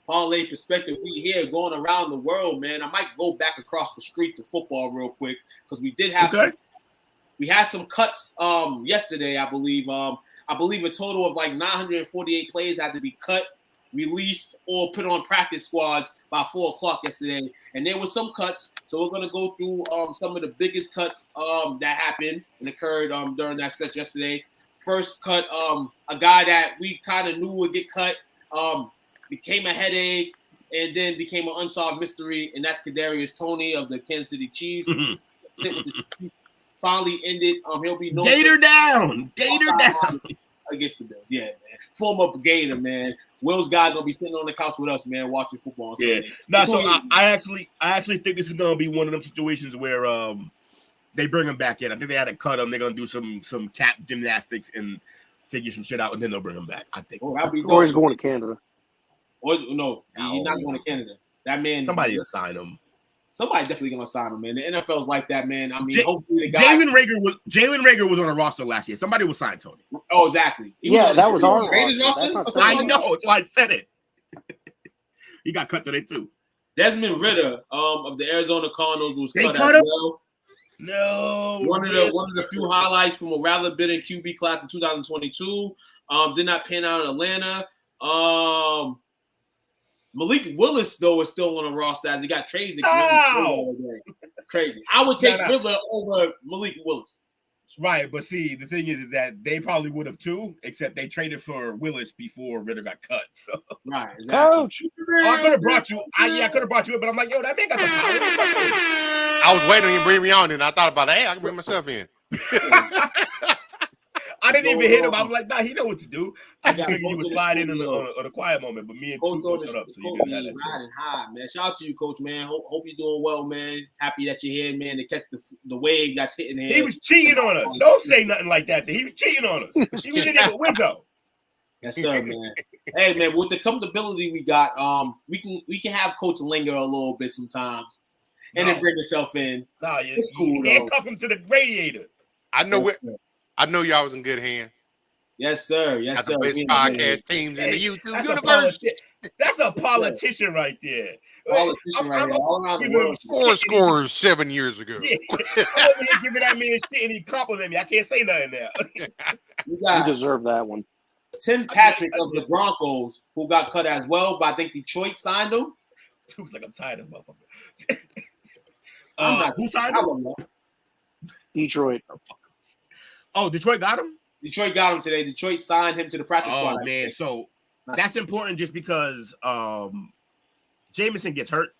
Parlay perspective, we here going around the world, man. I might go back across the street to football real quick because we did have some cuts yesterday, I believe. I believe a total of like 948 players had to be cut, released, or put on practice squads by 4 o'clock yesterday. And there were some cuts. So we're going to go through some of the biggest cuts that happened and occurred during that stretch yesterday. First cut, a guy that we kind of knew would get cut, became a headache, and then became an unsolved mystery, and that's Kadarius Toney of the Kansas City Chiefs. finally ended. He'll be Gator down against the Bills. Yeah, man. Former Gator, man. Will's guy gonna be sitting on the couch with us, man, watching football on Sunday. No, so I actually think this is gonna be one of them situations where they bring him back in. I think they had to cut him. They're gonna do some cap gymnastics and figure some shit out, and then they'll bring him back. I think. That'd be dope. Or he's going to Canada. Or no, he's not going to Canada. That man. Somebody will sign him. Somebody definitely gonna sign him, man. The NFL's like that, man. I mean, hopefully the guy. Jalen Reagor was on a roster last year. Somebody will sign Tony. Oh, exactly. That was our roster. I know. So I said it. He got cut today too. Desmond Ridder of the Arizona Cardinals was cut as him? well. No. One of the few highlights from a rather bitter QB class in 2022. Did not pan out in Atlanta. Malik Willis, though, is still on the roster as he got traded. Crazy. I would take Ridder over Malik Willis. Right, but see, the thing is that they probably would have too, except they traded for Willis before Ridder got cut. So right, exactly. Coach, I could have brought you. I could have brought you in, but I'm like, yo, that man got the power. I was waiting on you to bring me on, and I thought about that. Hey, I can bring myself in. I didn't even hit him. I was like, nah, he know what to do. I just figured he would slide in on a quiet moment, but me and Coach shut up, so you didn't have that. Riding high, man. Shout out to you, Coach, man. Hope you're doing well, man. Happy that you're here, man, to catch the wave that's hitting here. He was cheating on us. Don't say nothing like that. He was cheating on us. He was in there with Wizzo. Yes, sir, man. Hey, man, with the comfortability we got, we can have Coach linger a little bit sometimes, and then bring yourself in. No, it's cool. Handcuff him to the radiator. I know y'all was in good hands. Yes, sir. Yes, sir. The best podcast teams in the YouTube universe. That's a politician right there. Politician right here. All around the world. Four scores 7 years ago. Yeah. I'm over here giving that man shit and he compliment me. I can't say nothing now. You deserve that one. Tim Patrick of the Broncos, who got cut as well, but I think Detroit signed him. Dude's like, I'm tired of motherfucker. Who signed him? Detroit. Oh, Detroit got him? Detroit got him today. Detroit signed him to the practice squad. Oh, man. So that's important just because Jameson gets hurt.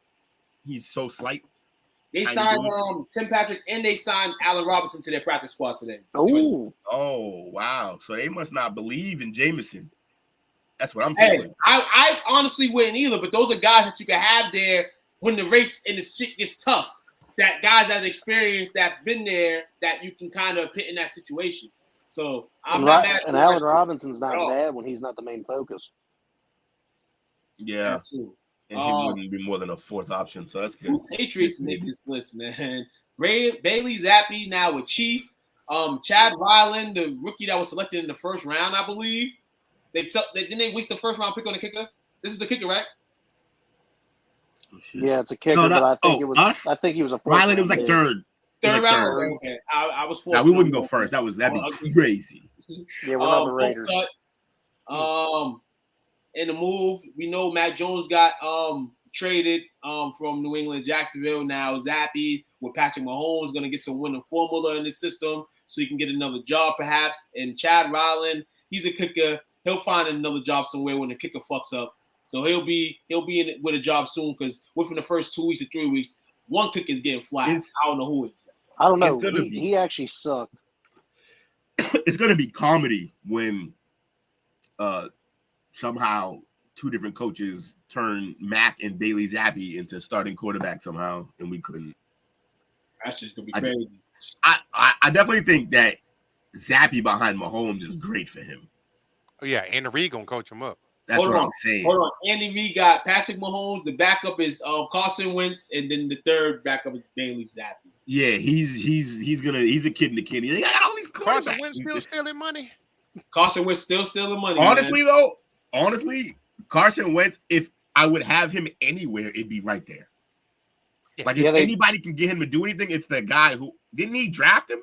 He's so slight. They signed Tim Patrick and they signed Allen Robinson to their practice squad today. Oh, wow. So they must not believe in Jameson. That's what I'm feeling. I honestly wouldn't either, but those are guys that you can have there when the race and the shit gets tough. That guys that have experience, that been there, that you can kind of put in that situation. So I'm not mad. And Allen Robinson's not bad when he's not the main focus. Yeah. Absolutely. And he wouldn't be more than a fourth option, so that's good. Patriots make this list, man. Bailey Zappi now with Chief. Chad Ryland, the rookie that was selected in the first round, I believe. Didn't they waste the first round pick on the kicker? This is the kicker, right? Yeah, it's a kicker, but I think it was. Us? I think he was a. Ryland, it was like third. Third round. Okay. I was forced. Nah, we wouldn't go first. That'd be crazy. Yeah, we're not the Raiders. In the move, we know Matt Jones got traded from New England, Jacksonville. Now Zappi with Patrick Mahomes going to get some winning formula in the system, so he can get another job perhaps. And Chad Ryland, he's a kicker. He'll find another job somewhere when the kicker fucks up. So he'll be in with a job soon because within the first 2 weeks to 3 weeks, one kicker is getting flat. I don't know who it is. I don't know. He actually sucked. It's going to be comedy when somehow two different coaches turn Mac and Bailey Zappi into starting quarterback somehow, and we couldn't. That's just going to be crazy. I definitely think that Zappi behind Mahomes is great for him. Oh, yeah, Andy Reid going to coach him up. That's what I'm saying. Hold on. Andy Reid got Patrick Mahomes. The backup is Carson Wentz, and then the third backup is Bailey Zappi. Yeah, he's a kid in the kid. He got all these Carson Wentz still stealing money. Carson Wentz still stealing money. Honestly, Carson Wentz, if I would have him anywhere, it'd be right there. Yeah. Like if anybody can get him to do anything, it's the guy who didn't he draft him?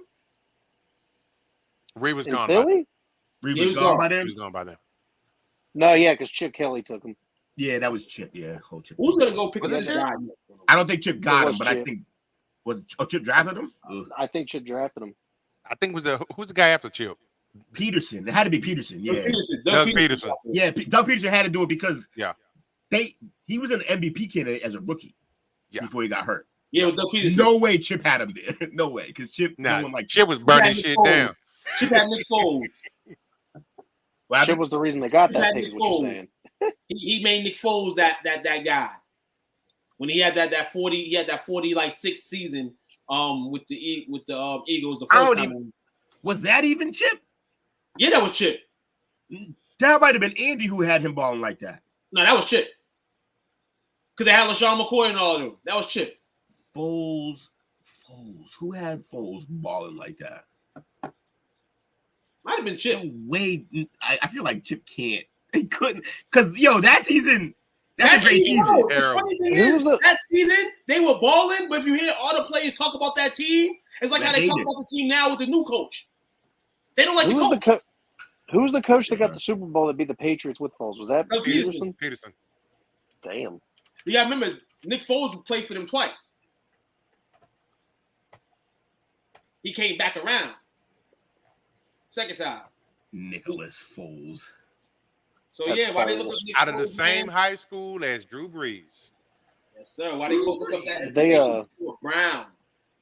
Reed was gone. Reed was gone by then. He was gone by then. No, yeah, because Chip Kelly took him. Yeah, that was Chip. Yeah, whole Chip. Who's gonna go pick that guy? I don't think Chip got him, but Chip. I think Chip drafted him. I think Chip drafted him. I think who's the guy after Chip? Peterson. It had to be Peterson. Yeah, Doug Peterson. Yeah, Doug Peterson had to do it because he was an MVP candidate as a rookie before he got hurt. Yeah, it was Doug Peterson. No way Chip had him there. No way, because Chip, Chip was burning shit down. Chip had Nick Foles. Chip was the reason they got that pick. What you're saying? He made Nick Foles that guy when he had that 40. He had that 40-6 season with the Eagles the first time. Was that even Chip? Yeah, that was Chip. That might have been Andy who had him balling like that. No, that was Chip. Because they had LaShawn McCoy and all of them. That was Chip. Foles. Who had Foles balling like that? Might have been Chip. No way. I feel like Chip can't. He couldn't. Because, that season, that's a great season. The funny thing is, that season, they were balling, but if you hear all the players talk about that team, it's like how they talk about the team now with the new coach. They don't like the coach. Who was the coach that got the Super Bowl that beat the Patriots with Foles? Was that Peterson? Peterson. Damn. Yeah, I remember Nick Foles played for them twice. He came back around. Second time. Nicholas Foles. So, why they look up Nick out of the Foles, same high school as Drew Brees. Yes, sir. Why they look up that Brown.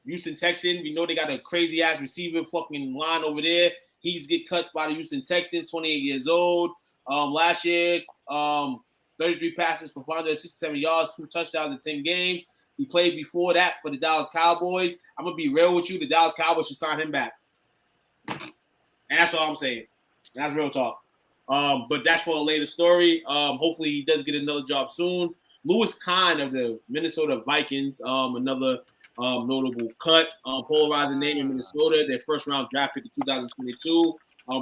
Houston Texans, we know they got a crazy-ass receiver fucking line over there. He's get cut by the Houston Texans, 28 years old. Last year, 33 passes for 467 yards, 2 touchdowns in 10 games. He played before that for the Dallas Cowboys. I'm going to be real with you. The Dallas Cowboys should sign him back. And that's all I'm saying. That's real talk. But that's for a later story. Hopefully he does get another job soon. Louis Kahn of the Minnesota Vikings, another notable cut. Polarizing name in Minnesota, their first-round draft pick in 2022.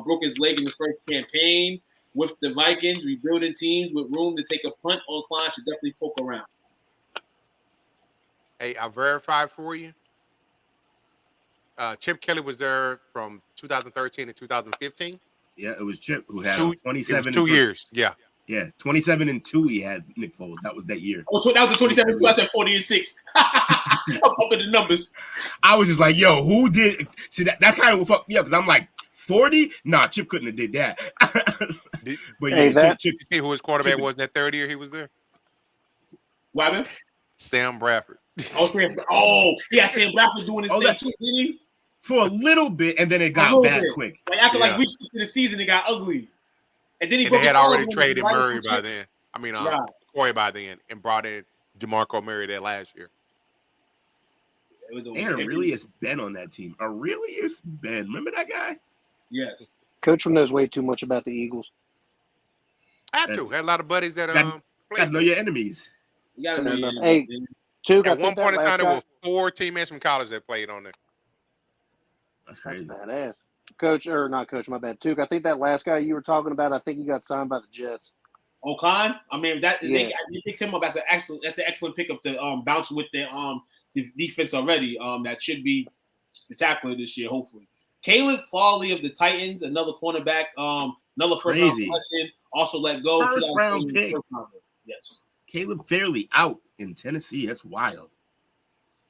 Broke his leg in his first campaign with the Vikings. Rebuilding teams with room to take a punt on Klein should definitely poke around. Hey, I verified for you. Chip Kelly was there from 2013 to 2015. Yeah, it was Chip who had 27. 2 years. Yeah. Yeah, 27 and 2. He had Nick Foles. That was that year. Oh, that was the 27 and 2. I said 40 and 6. I'm up in the numbers. I was just like, yo, who did? See, that's kind of what fucked me up because I'm like, 40? Nah, Chip couldn't have did that. But Chip, you see who his quarterback was in that third year he was there? What happened? Sam Bradford. Yeah, Sam Bradford doing his thing too, didn't he? For a little bit, and then it got bad quick. Like after like week 6 of the season, it got ugly. And then they had already traded Murray by then. I mean, Corey by then, and brought in DeMarco Murray that last year. They had Aurelius Ben on that team. Aurelius Ben. Remember that guy? Yes. Coach knows way too much about the Eagles. I have to. Had a lot of buddies that gotta know your enemies. You gotta know your enemies. Hey, at one point in time, there were 4 teammates from college that played on there. That's crazy. That's badass. Not coach, my bad. Tuke, I think that last guy you were talking about, I think he got signed by the Jets. O'Con? I mean, they picked him up. That's an excellent pickup to bounce with the defense already. That should be spectacular this year, hopefully. Caleb Farley of the Titans, another cornerback, another first round selection, also let go. First round pick. Yes. Caleb Fairley out in Tennessee. That's wild.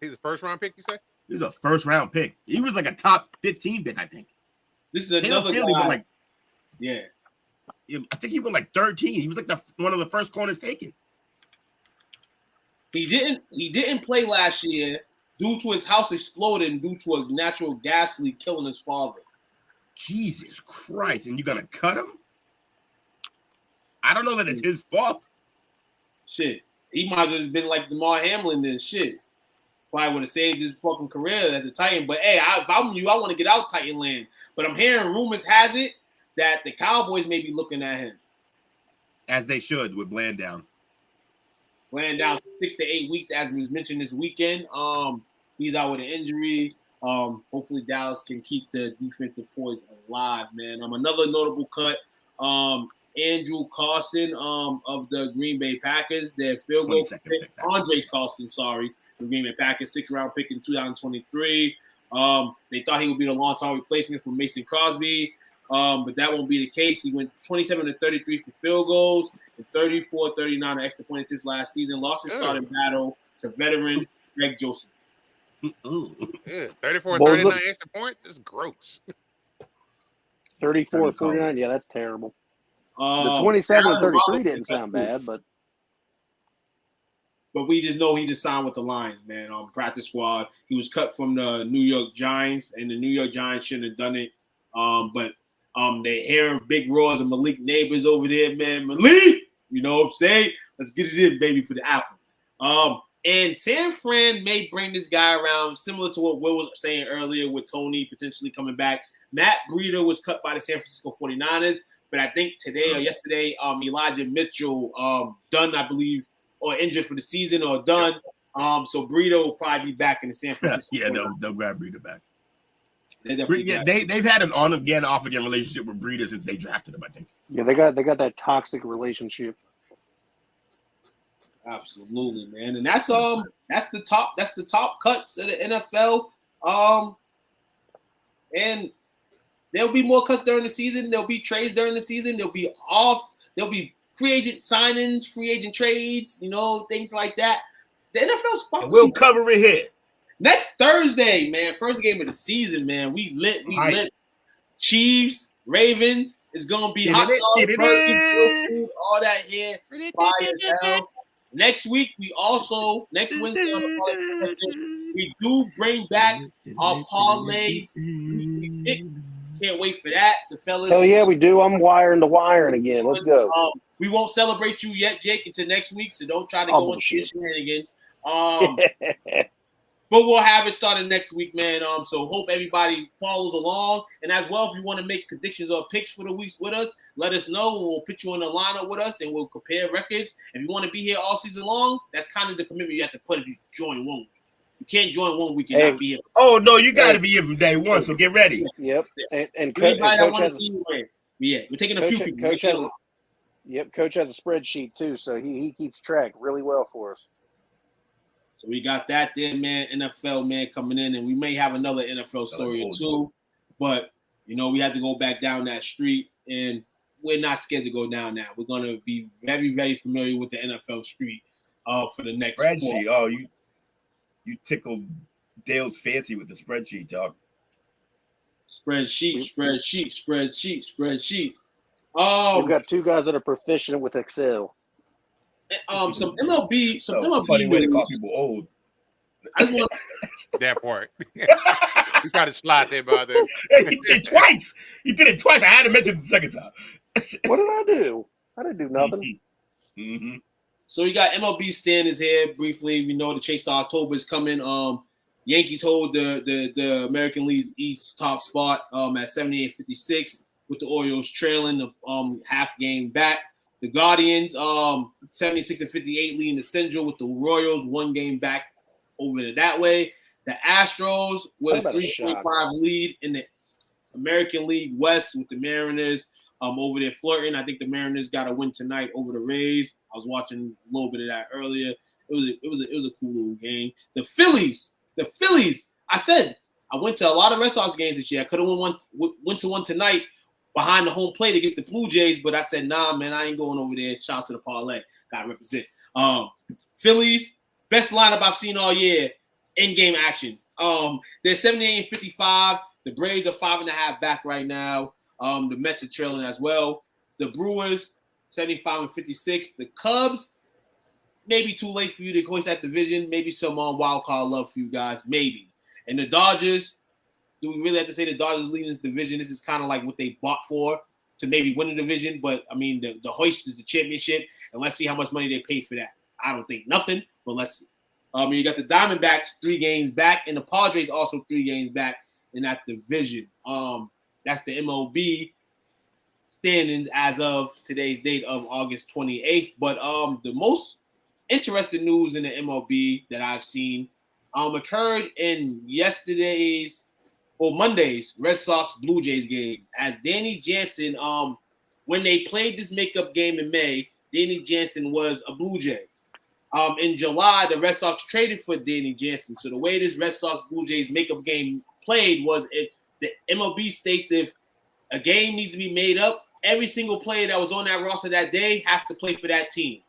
He's a first round pick, you say? He's a first round pick. He was like a top 15 pick, I think. This is another guy. I think he went like 13. He was like one of the first corners taken. He didn't play last year due to his house exploding due to a natural gas leak killing his father. Jesus Christ. And you're going to cut him? I don't know that it's his fault. Shit. He might have just been like DeMar Hamlin then. Shit. Probably would have saved his fucking career as a Titan. But, hey, if I'm you, I want to get out Titan land. But I'm hearing rumors has it that the Cowboys may be looking at him. As they should with Blandown. Blandown 6 to 8 weeks, as was mentioned this weekend. He's out with an injury. Hopefully Dallas can keep the defensive poise alive, man. Another notable cut. Andrew Carson of the Green Bay Packers. Their field goal pick. Andres Carson, sorry. The Green Bay Packers, 6th round pick in 2023. They thought he would be the long-term replacement for Mason Crosby, but that won't be the case. He went 27 to 33 for field goals and 34-39 on extra point attempts last season. Lost his starting battle to veteran Greg Joseph. Yeah, 34-39 extra points is gross. 34-49, yeah, that's terrible. The 27-33 didn't sound bad, but But we just know he just signed with the Lions, man, on practice squad. He was cut from the New York Giants, and the New York Giants shouldn't have done it. But they're hearing big roars of Malik Neighbors over there, man. Malik, you know what I'm saying? Let's get it in, baby, for the Apple. And San Fran may bring this guy around, similar to what Will was saying earlier with Tony potentially coming back. Matt Breida was cut by the San Francisco 49ers, but I think today or yesterday, Elijah Mitchell done, I believe, or injured for the season or done. So Breida will probably be back in the San Francisco. Yeah, they'll grab Breida back. They've had an on again, off again relationship with Breida since they drafted him, I think. Yeah, they got that toxic relationship. Absolutely, man. And that's the top cuts of the NFL. And there'll be more cuts during the season. There'll be trades during the season. There'll be free agent signings, free agent trades, things like that. The NFL's sparkling. We'll cover it here. Next Thursday, man, first game of the season, man. We lit. Chiefs, Ravens. It's gonna be hot dogs, food, all that here. Fire as hell. Next week, next Wednesday on the Parlay, we do bring back our parlays. Can't wait for that. The fellas. Hell yeah, we do. I'm wiring the wiring again. Let's go. We won't celebrate you yet, Jake, until next week, so don't try to go into your shenanigans. But we'll have it starting next week, man. So hope everybody follows along. And as well, if you want to make predictions or picks for the weeks with us, let us know. We'll put you in the lineup with us, and we'll compare records. If you want to be here all season long, that's kind of the commitment you have to put if you join one week. You can't join 1 week and not be here. Oh, no, you got to be here from day one, so get ready. Yep. And Coach we're taking a few people. Coach has a spreadsheet, too, so he keeps track really well for us. So we got that there, man. NFL, man, coming in, and we may have another NFL story or two. But, we have to go back down that street, and we're not scared to go down that. We're going to be very, very familiar with the NFL street for the next spreadsheet. Oh, you tickled Dale's fancy with the spreadsheet, dog. Spreadsheet. We've got two guys that are proficient with Excel. Some MLB funny way to call people old. I just want that part. You got to slide there, brother. He did it twice. I had to mention it the second time. What did I do? I didn't do nothing. Mm-hmm. So we got MLB standings here briefly. We know the chase to October is coming. Yankees hold the American League's East top spot at 78-56, with the Orioles trailing the half game back. The Guardians 76-58 leading the Central, with the Royals 1 game back over that way. The Astros with a 3.5 lead in the American League West, with the Mariners over there flirting. I think the Mariners got a win tonight over the Rays. I was watching a little bit of that earlier. It was a cool little game. The Phillies. I said I went to a lot of Red Sox games this year. I could have went to one tonight behind the home plate against the Blue Jays, but I said, nah, man, I ain't going over there. Shout out to the parlay. Got to represent. Phillies, best lineup I've seen all year. In-game action. They're 78-55. The Braves are 5.5 back right now. The Mets are trailing as well. The Brewers, 75-56. The Cubs, maybe too late for you to hoist that division. Maybe some wild card love for you guys. Maybe. And the Dodgers, do we really have to say the Dodgers leading this division? This is kind of like what they bought for to maybe win the division. But, I mean, the hoist is the championship, and let's see how much money they pay for that. I don't think nothing, but let's see. You got the Diamondbacks 3 games back, and the Padres also 3 games back in that division. That's the MLB standings as of today's date of August 28th. But the most interesting news in the MLB that I've seen occurred in Monday's Red Sox Blue Jays game. As Danny Jansen, when they played this makeup game in May, Danny Jansen was a Blue Jay. In July, the Red Sox traded for Danny Jansen. So the way this Red Sox Blue Jays makeup game played was, if the MLB states if a game needs to be made up, every single player that was on that roster that day has to play for that team.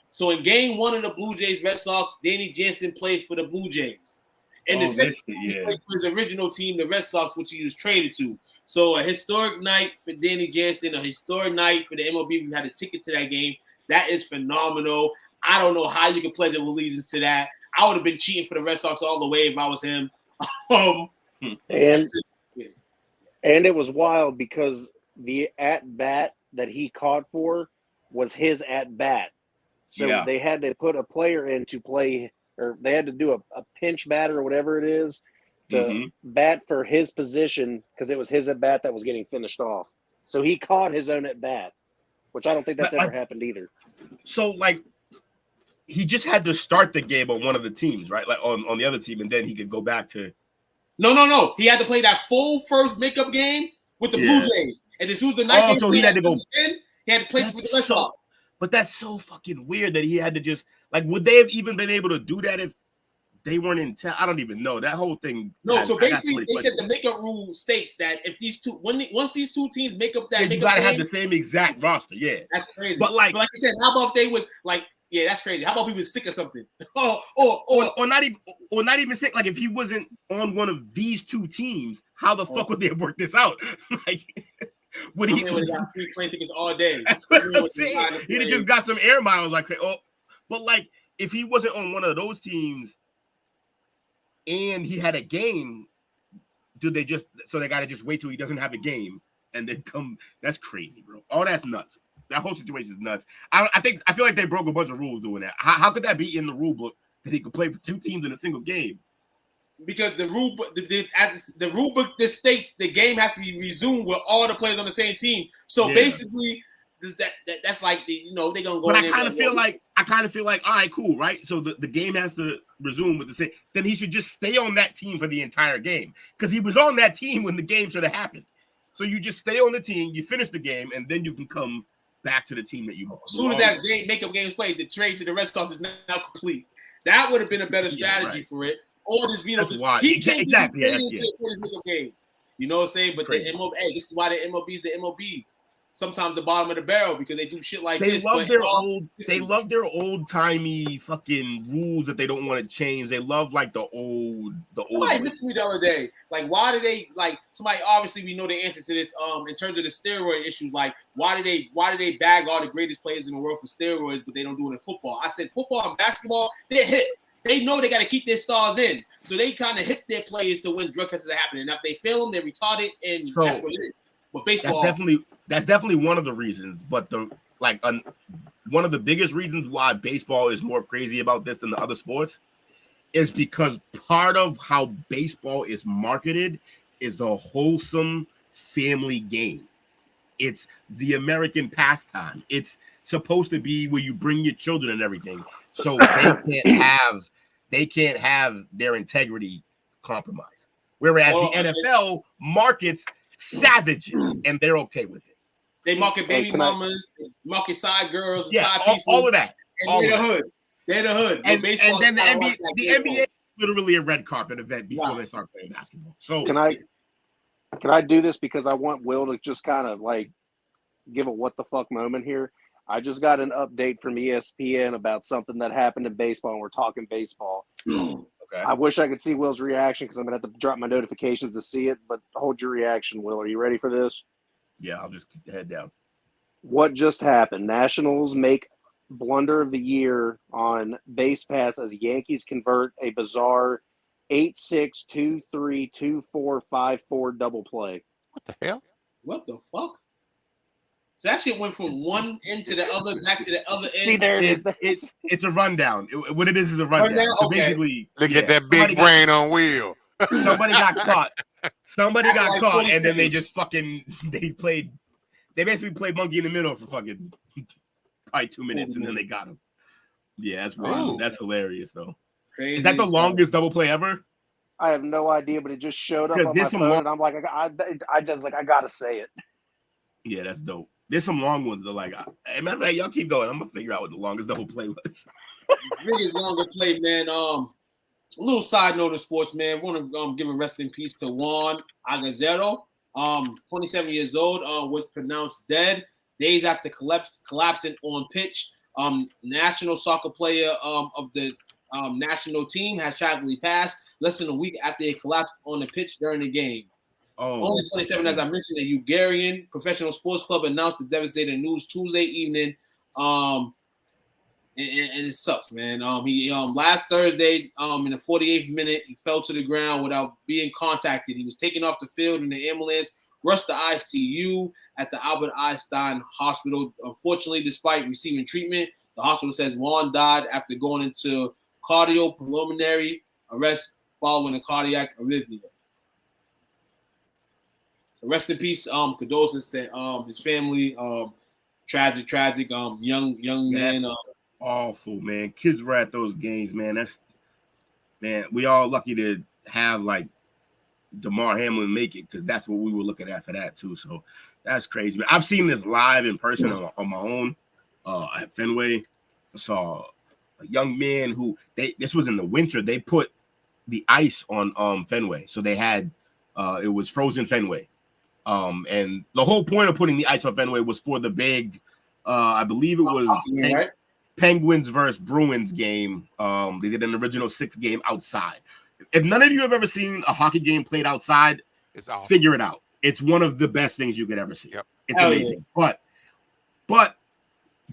So in game 1 of the Blue Jays Red Sox, Danny Jansen played for the Blue Jays. And the second he played for his original team, the Red Sox, which he was traded to. So a historic night for Danny Jansen, a historic night for the MLB. We had a ticket to that game. That is phenomenal. I don't know how you can pledge allegiance to that. I would have been cheating for the Red Sox all the way if I was him. And it was wild because the at-bat that he caught for was his at-bat. So they had to put a player in to play, or they had to do a pinch batter or whatever it is to bat for his position because it was his at-bat that was getting finished off. So he caught his own at-bat, which I don't think that's ever happened either. So, like, he just had to start the game on one of the teams, right? Like on the other team, and then he could go back to. No. He had to play that full first makeup game with the Blue Jays, and as soon as the night game, so he had to go. He had to play with the Red Sox. But that's so fucking weird that he had to just like. Would they have even been able to do that if they weren't in town? I don't even know that whole thing. No, so basically, they said the makeup rule states that if these two, once these two teams make up that, you gotta have the same exact roster. Yeah, that's crazy. But like I said, how about if they was like, yeah, that's crazy. How about if he was sick or something? or not even sick. Like if he wasn't on one of these two teams, how the fuck would they have worked this out? Like. Would he got free plane tickets all day? That's what I'm saying. He'd have just got some air miles, like but like if he wasn't on one of those teams and he had a game, they gotta just wait till he doesn't have a game and then come? That's crazy, bro. All that's nuts. That whole situation is nuts. I feel like they broke a bunch of rules doing that. How could that be in the rule book that he could play for two teams in a single game? Because the rule book, the rule book that states the game has to be resumed with all the players on the same team. So basically, that's like they're gonna go. But I kind of feel like all right, cool, right? So the game has to resume with the same. Then he should just stay on that team for the entire game because he was on that team when the game should have happened. So you just stay on the team, you finish the game, and then you can come back to the team that you. As soon as that makeup game is played, the trade to the Red Sox is now complete. That would have been a better strategy for it. Or this, he exactly. Game. You know what I'm saying? But the MLB, this is why the MLB is the MLB. Sometimes the bottom of the barrel because they do shit like this. They love their old timey fucking rules that they don't want to change. They love like the old. Somebody mentioned me the other day. Like, why do they like somebody? Obviously, we know the answer to this. In terms of the steroid issues, like why do they bag all the greatest players in the world for steroids, but they don't do it in football? I said football and basketball, they're hit. They know they got to keep their stars in, so they kind of hit their players to when drug tests are happening. And if they fail them, they're retarded, and that's what it is. But baseball, that's definitely one of the reasons. But one of the biggest reasons why baseball is more crazy about this than the other sports is because part of how baseball is marketed is a wholesome family game. It's the American pastime. It's supposed to be where you bring your children and everything. So they can't have their integrity compromised. Whereas the NFL markets savages, and they're okay with it. They market baby mamas, they market side girls, side pieces, all of that. And they're the hood. They're the hood. And then the NBA is literally a red carpet event before they start playing basketball. So can I do this because I want Will to just kind of like give a what the fuck moment here? I just got an update from ESPN about something that happened in baseball, and we're talking baseball. Okay. I wish I could see Will's reaction because I'm going to have to drop my notifications to see it, but hold your reaction, Will. Are you ready for this? Yeah, I'll just keep the head down. What just happened? Nationals make blunder of the year on base pass as Yankees convert a bizarre 8-6, 2-3, 2-4, 5-4 double play. What the hell? What the fuck? So that shit went from one end to the other, back to the other end. See, there it is. It's a rundown. What it is a rundown. So basically, look at that big brain on wheel. Somebody got caught. Somebody got caught, and then they just fucking they basically played monkey in the middle for fucking probably 2 minutes, and then they got him. Yeah, that's wild. That's hilarious though. Crazy. Is that the longest double play ever? I have no idea, but it just showed up on my phone, and I'm like, I just like I gotta say it. Yeah, that's dope. There's some long ones that like, matter of fact, y'all keep going. I'm gonna figure out what the longest double play was. The biggest longer play, man. A little side note of sports, man. I want to give a rest in peace to Juan Agazero. 27 years old, was pronounced dead days after collapsing on pitch. National soccer player of the national team has tragically passed less than a week after he collapsed on the pitch during the game. Only 27, as I mentioned, the Hungarian professional sports club announced the devastating news Tuesday evening. And and it sucks, man. He last Thursday, in the 48th minute, he fell to the ground without being contacted. He was taken off the field in the ambulance, rushed to ICU at the Albert Einstein Hospital. Unfortunately, despite receiving treatment, the hospital says Juan died after going into cardiopulmonary arrest following a cardiac arrhythmia. So rest in peace. Condolences to his family. Tragic. Young man. Awful, man. Kids were at those games, man. We all lucky to have like DeMar Hamlin make it, because that's what we were looking at for that too. So that's crazy, man. I've seen this live in person on my own at Fenway. I saw a young man who this was in the winter. They put the ice on Fenway, so they had it was frozen Fenway. And the whole point of putting the ice on Fenway was for the big, I believe it was Penguins versus Bruins game. They did an original 6 game outside. If none of you have ever seen a hockey game played outside, figure it out. It's one of the best things you could ever see. Yep. It's amazing. Yeah. But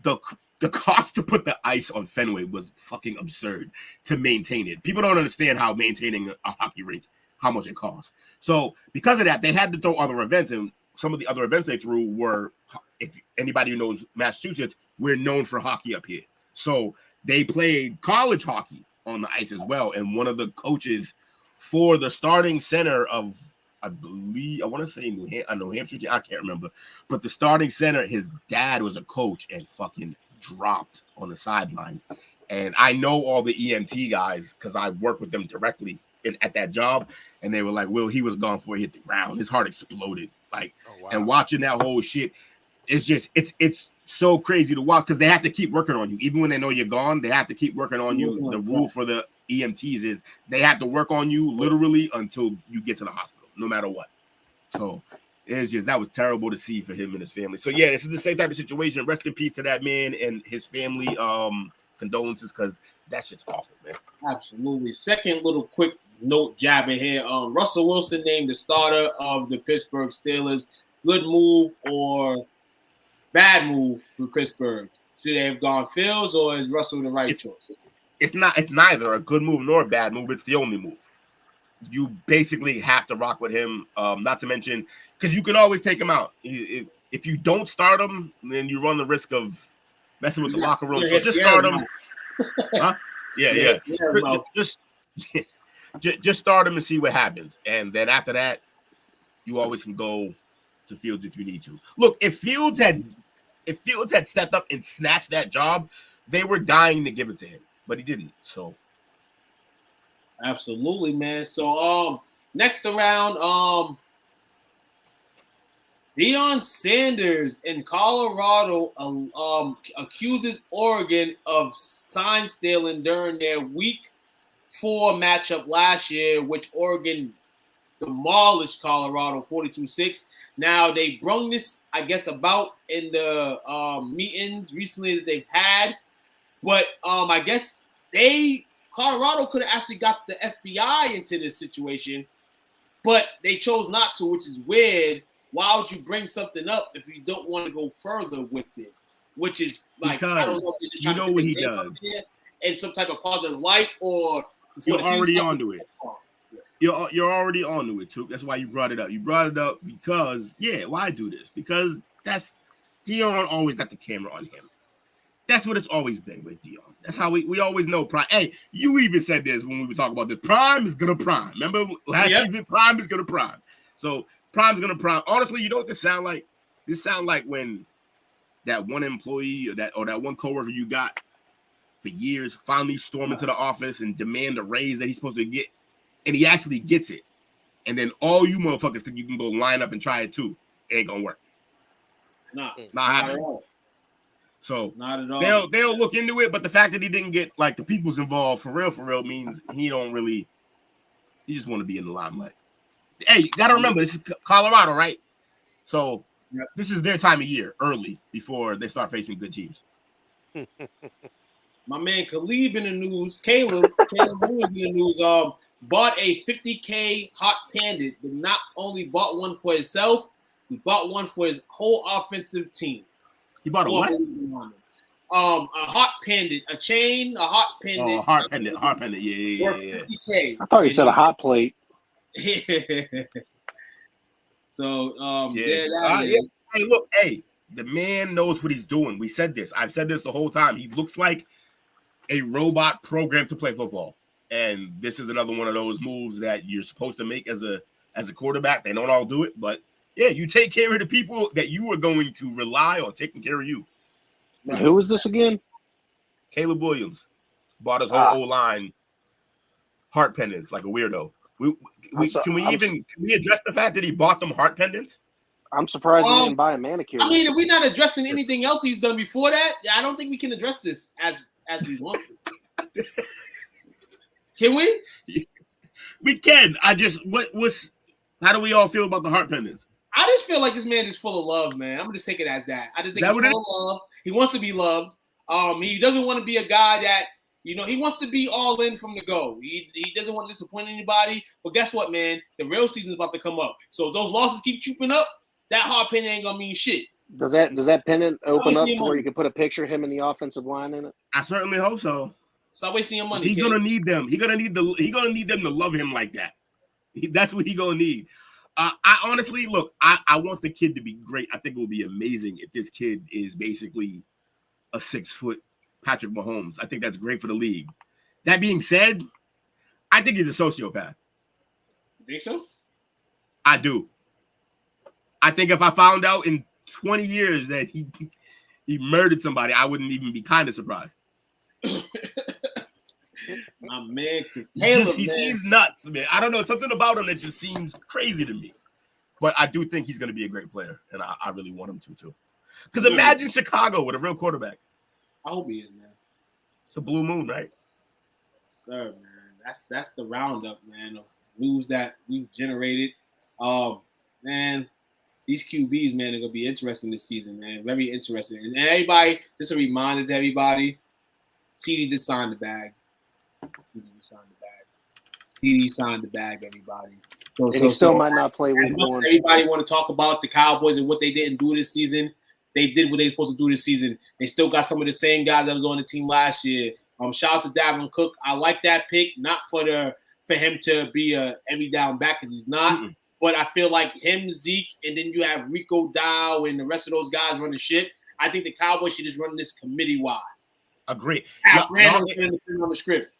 the cost to put the ice on Fenway was fucking absurd to maintain it. People don't understand how maintaining a hockey rink, how much it costs. So because of that, they had to throw other events, and some of the other events they threw were, if anybody who knows Massachusetts, we're known for hockey up here. So they played college hockey on the ice as well. And one of the coaches for the starting center of, I want to say New Hampshire, I can't remember. But the starting center, his dad was a coach and fucking dropped on the sideline. And I know all the EMT guys because I work with them directly at that job. And they were like, Will, he was gone before he hit the ground. His heart exploded. Like, oh, wow. And watching that whole shit, it's just, it's so crazy to watch because they have to keep working on you. Even when they know you're gone, they have to keep working on you. The rule for the EMTs is they have to work on you literally until you get to the hospital, no matter what. So it's just, that was terrible to see for him and his family. So yeah, this is the same type of situation. Rest in peace to that man and his family. Condolences, because that shit's awful, man. Absolutely. Second little quick note jabbing here. Russell Wilson named the starter of the Pittsburgh Steelers. Good move or bad move for Pittsburgh? Should they have gone Fields, or is Russell the right choice? It's neither a good move nor a bad move. It's the only move. You basically have to rock with him. Not to mention, because you can always take him out. If you don't start him, then you run the risk of messing with the locker room. So just start him. Huh? Yeah. Just start him and see what happens. And then after that, you always can go to Fields if you need to. Look, if Fields had stepped up and snatched that job, they were dying to give it to him, but he didn't. So absolutely, man. So next around, Deion Sanders in Colorado accuses Oregon of sign stealing during their Week 4 matchup last year, which Oregon demolished Colorado 42-6. Now, they brung this, I guess, about in the meetings recently that they've had. But I guess Colorado could have actually got the FBI into this situation, but they chose not to, which is weird. Why would you bring something up if you don't want to go further with it? Which is like, because I don't know if you know what he does. In some type of positive light, or you're already onto it. You're already onto it, too. That's why you brought it up. You brought it up because, why do this? Because that's Deion always got the camera on him. That's what it's always been with Deion. That's how we always know Prime. Hey, you even said this when we were talking about this. Prime is going to prime. Remember last season? Prime is going to prime. So Prime's going to prime. Honestly, you know what this sound like? This sound like when that one employee or that one coworker you got for years finally storm into the office and demand a raise that he's supposed to get, and he actually gets it. And then all you motherfuckers think you can go line up and try it too. It ain't going to work. Not happening. at all. So not at all. They'll look into it, but the fact that he didn't get like the people's involved for real means he just want to be in the limelight. Hey, you gotta remember, this is Colorado, right? So This is their time of year, early, before they start facing good teams. My man Caleb in the news, Caleb Lewis in the news, bought a $50K hot panda, but not only bought one for himself, he bought one for his whole offensive team. He bought a what? heart pendant, a chain, a heart pendant. Oh, heart pendant. Yeah. $50K. I thought you said a hot plate. So, yeah. Hey, look, the man knows what he's doing. We said this. I've said this the whole time. He looks like a robot programmed to play football. And this is another one of those moves that you're supposed to make as a quarterback. They don't all do it, but yeah, you take care of the people that you are going to rely on taking care of you. Now, who is this again? Caleb Williams bought his whole O-line heart pendants like a weirdo. Can we address the fact that he bought them heart pendants? I'm surprised he didn't buy a manicure. I mean, if we're not addressing anything else he's done before that, I don't think we can address this as we want to. Can we? We can. How do we all feel about the heart pendants? I just feel like this man is full of love, man. I'm gonna just take it as that. I just think he's full of love. He wants to be loved. He doesn't want to be a guy that, he wants to be all in from the go. He doesn't want to disappoint anybody. But guess what, man? The real season is about to come up. So if those losses keep trooping up, that heart pendant ain't gonna mean shit. Does that pendant open up to where you can put a picture of him in the offensive line in it? I certainly hope so. Stop wasting your money. He's gonna need them. He's gonna need them to love him like that. That's what he's gonna need. I honestly look. I want the kid to be great. I think it will be amazing if this kid is basically a 6-foot Patrick Mahomes. I think that's great for the league. That being said, I think he's a sociopath. You think so? I do. I think if I found out in 20 years that he murdered somebody, I wouldn't even be kind of surprised. My man, he seems nuts, man. I don't know, something about him that just seems crazy to me. But I do think he's going to be a great player, and I really want him to too. Because imagine Chicago with a real quarterback. I hope he is, man. It's a blue moon, right? Sir, man, that's the roundup, man, of news that we've generated. Man, these QBs, man, are gonna be interesting this season, man. Very interesting. And everybody, just a reminder to everybody: CD just signed the bag. CD signed the bag, everybody. And he still might not play week one. Everybody want to talk about the Cowboys and what they didn't do this season. They did what they were supposed to do this season. They still got some of the same guys that was on the team last year. Shout out to Dalvin Cook. I like that pick, not for him to be a every down back, because he's not. Mm-hmm. But I feel like him, Zeke, and then you have Rico Dow and the rest of those guys running shit. I think the Cowboys should just run this committee-wise. Agree. Y'all on the script.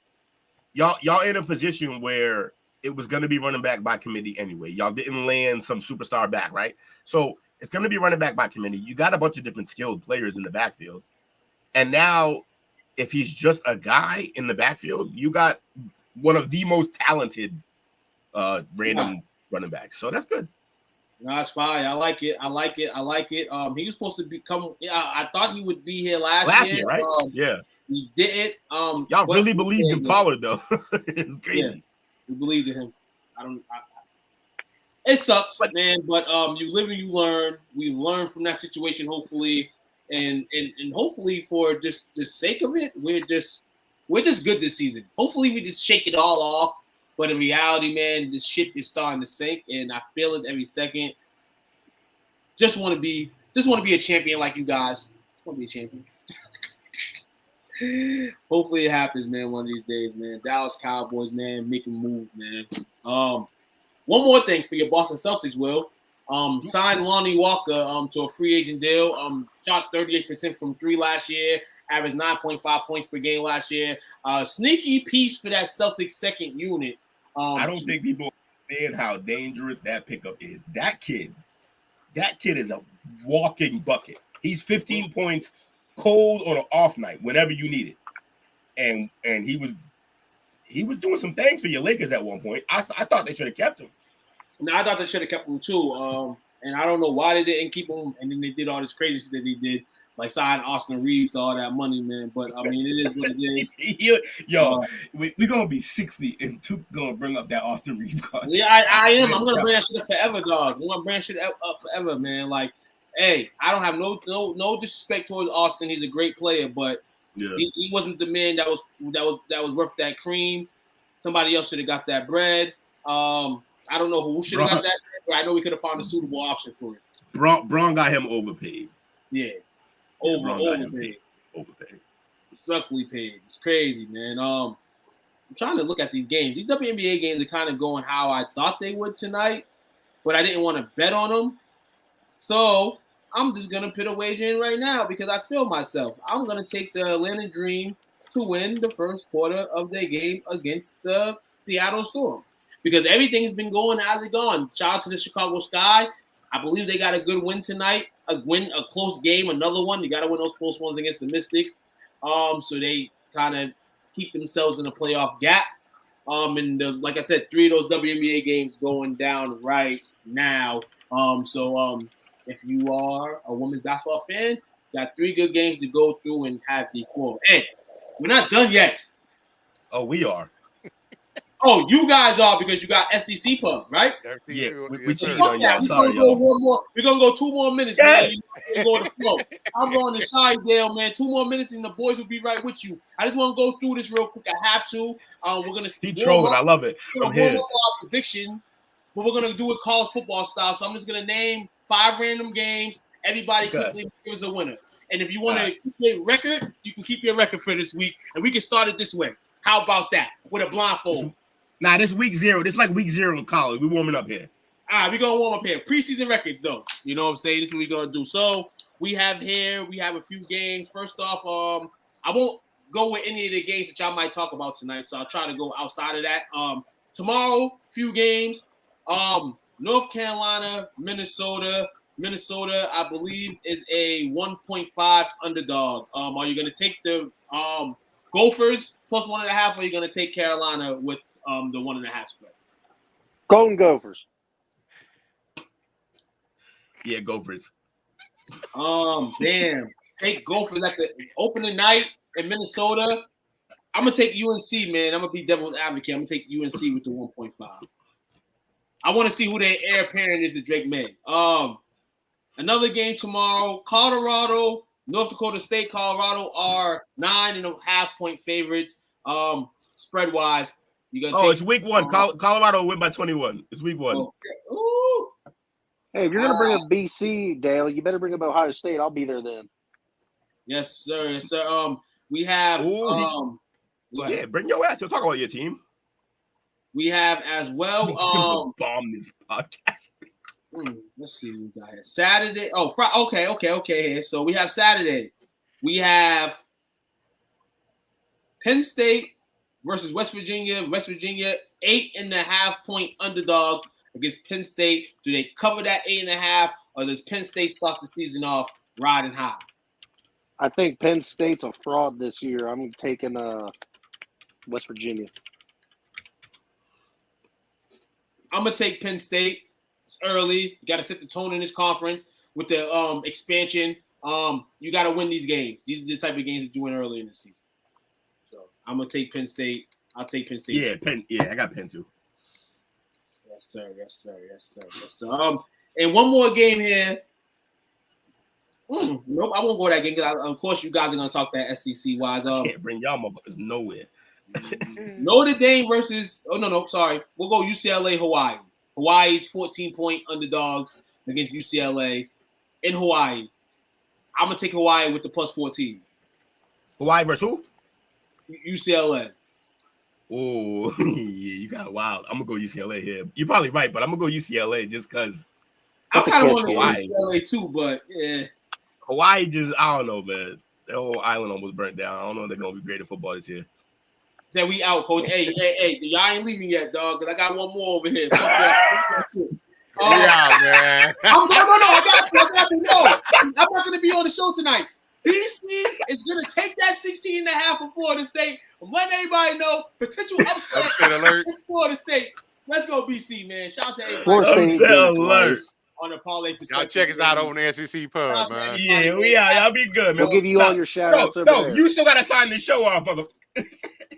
Y'all in a position where it was going to be running back by committee anyway. Y'all didn't land some superstar back, right? So it's going to be running back by committee. You got a bunch of different skilled players in the backfield. And now if he's just a guy in the backfield, you got one of the most talented random running backs. So that's good. No, that's fine. I like it. He was supposed to become. I thought he would be here last year, right? Yeah. He didn't. Y'all really believed in Pollard, though. It's crazy. Yeah, we believed in him. It sucks, man. But you live and you learn. We've learned from that situation, hopefully, and hopefully for just the sake of it, we're just good this season. Hopefully, we just shake it all off. But in reality, man, this ship is starting to sink, and I feel it every second. Just want to be a champion like you guys. Just want to be a champion. Hopefully it happens, man, one of these days, man. Dallas Cowboys, man, making moves, man. One more thing for your Boston Celtics, Will. Signed Lonnie Walker to a free agent deal. Shot 38% from 3 last year. Averaged 9.5 points per game last year. Sneaky piece for that Celtics second unit. I don't think people understand how dangerous that pickup is. That kid is a walking bucket. He's 15 points cold on an off night whenever you need it. And he was doing some things for your Lakers at one point. I thought they should have kept him. No, I thought they should have kept him too. And I don't know why they didn't keep him. And then they did all this crazy shit that they did. Like sign Austin Reeves to all that money, man. But I mean, it is what it is. We're gonna be 60 and Tuke gonna bring up that Austin Reeves contract. Yeah, I am. I'm gonna bring that shit up forever, dog. I'm gonna bring that shit up forever, man. Like, hey, I don't have no disrespect towards Austin. He's a great player, but he wasn't the man that was worth that cream. Somebody else should have got that bread. I don't know who should have got that bread, but I know we could have found a suitable option for it. Braun got him overpaid. Yeah. Overpaid. overpaid. Structurally paid. It's crazy, man. I'm trying to look at these games. These WNBA games are kind of going how I thought they would tonight, but I didn't want to bet on them. So I'm just going to put a wager in right now because I feel myself. I'm going to take the Atlanta Dream to win the first quarter of their game against the Seattle Storm because everything's been going as it gone. Shout out to the Chicago Sky. I believe they got a good win tonight, a close game, another one. You got to win those close ones against the Mystics. So they kind of keep themselves in a playoff gap. And like I said, 3 of those WNBA games going down right now. If you are a women's basketball fan, got 3 good games to go through and have the 4. Hey, we're not done yet. Oh, we are. Oh, you guys are because you got SEC Pub, right? Yeah, we We're on y'all. Sorry, y'all. We're gonna go 2 more minutes, man. You go to flow. I'm going to Shidale, man. 2 more minutes, and the boys will be right with you. I just want to go through this real quick. I have to. We're gonna keep trolling. I love it. We're gonna warm up our predictions, but we're gonna do it college football style. So I'm just gonna name 5 random games. Everybody quickly give us a winner. And if you want to keep your record, you can keep your record for this week, and we can start it this way. How about that? With a blindfold. Nah, this week 0. This is like week 0 in college. We're warming up here. All right, we're going to warm up here. Preseason records, though. You know what I'm saying? This is what we're going to do. So we have a few games. First off, I won't go with any of the games that y'all might talk about tonight, so I'll try to go outside of that. Tomorrow, few games. North Carolina, Minnesota. Minnesota, I believe, is a 1.5 underdog. Are you going to take the Gophers plus 1.5, or are you going to take Carolina with the 1.5 spread? Golden Gophers. Yeah, Gophers. Damn. Take Gophers at the opening night in Minnesota. I'm going to take UNC, man. I'm going to be devil's advocate. I'm going to take UNC with the 1.5. I want to see who their heir apparent is to Drake May. Another game tomorrow. Colorado, North Dakota State, Colorado are 9.5-point favorites. Spread-wise. It's week 1. Colorado win by 21. It's week 1. Okay. Ooh. Hey, if you're going to bring up BC, Dale, you better bring up Ohio State. I'll be there then. Yes, sir. Yes, sir. We have bring your ass. Let's talk about your team. We have as well. Bomb this podcast. Let's see what we got here. Saturday. Oh, Friday. Okay. So we have Saturday. We have Penn State versus West Virginia. West Virginia 8.5-point underdogs against Penn State. Do they cover that 8.5, or does Penn State start the season off riding high? I think Penn State's a fraud this year. I'm taking West Virginia. I'm gonna take Penn State. It's early. You got to set the tone in this conference with the expansion. You got to win these games. These are the type of games that you win early in the season. So I'm gonna take Penn State. I'll take Penn State. Yeah, I got Penn too. Yes, sir. And one more game here. Nope, I won't go that game because of course you guys are gonna talk that SEC wise. I can't bring y'all motherfuckers nowhere. Notre Dame versus sorry. We'll go UCLA, Hawaii. Hawaii's 14-point underdogs against UCLA in Hawaii. I'm gonna take Hawaii with the plus 14. Hawaii versus who? UCLA. Oh, yeah, you got wild. I'm gonna go UCLA here. You're probably right, but I'm gonna go UCLA just because. I kind of want to go UCLA too, but yeah. Hawaii I don't know, man. The whole island almost burnt down. I don't know if they're gonna be great at football this year. Say we out, coach. Hey, y'all ain't leaving yet, dog. Cause I got one more over here. Yeah, man. No, I got to. No, I'm not gonna be on the show tonight. BC is gonna take that 16.5 from Florida State. I'm letting everybody know potential upset in Florida State. Let's go, BC, man. Shout out to everybody. Alert. On the parlay perspective. Y'all check us out over the SEC Pub, man. Yeah, we are. Y'all be good, man. We'll give you all your shout-outs. No, you still gotta sign this show off, mother.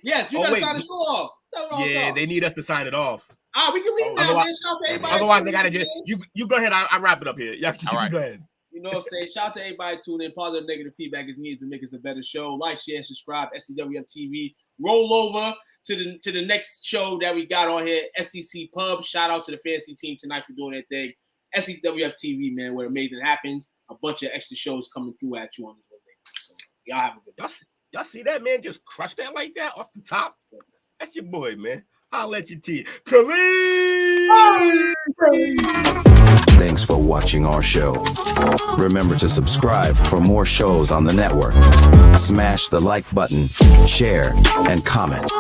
Yes, you gotta sign the show off. Yeah, they need us to sign it off. We can leave now, man. Shout out to everybody. Otherwise, they gotta just you go ahead. I wrap it up here. Yeah, all right. Go ahead. You know what I'm saying? Shout out to everybody tuning in. Positive, negative feedback is needed to make us a better show. Like, share, subscribe. STWF-TV. Roll over to the next show that we got on here. SEC Pub. Shout out to the fantasy team tonight for doing their thing. STWF-TV, man, where amazing happens. A bunch of extra shows coming through at you on this one day. So Y'all have a good day. Y'all see that, man? Just crush that like that off the top. That's your boy, man. I'll let you team. Khalid! Thanks for watching our show. Remember to subscribe for more shows on the network. Smash the like button, share, and comment.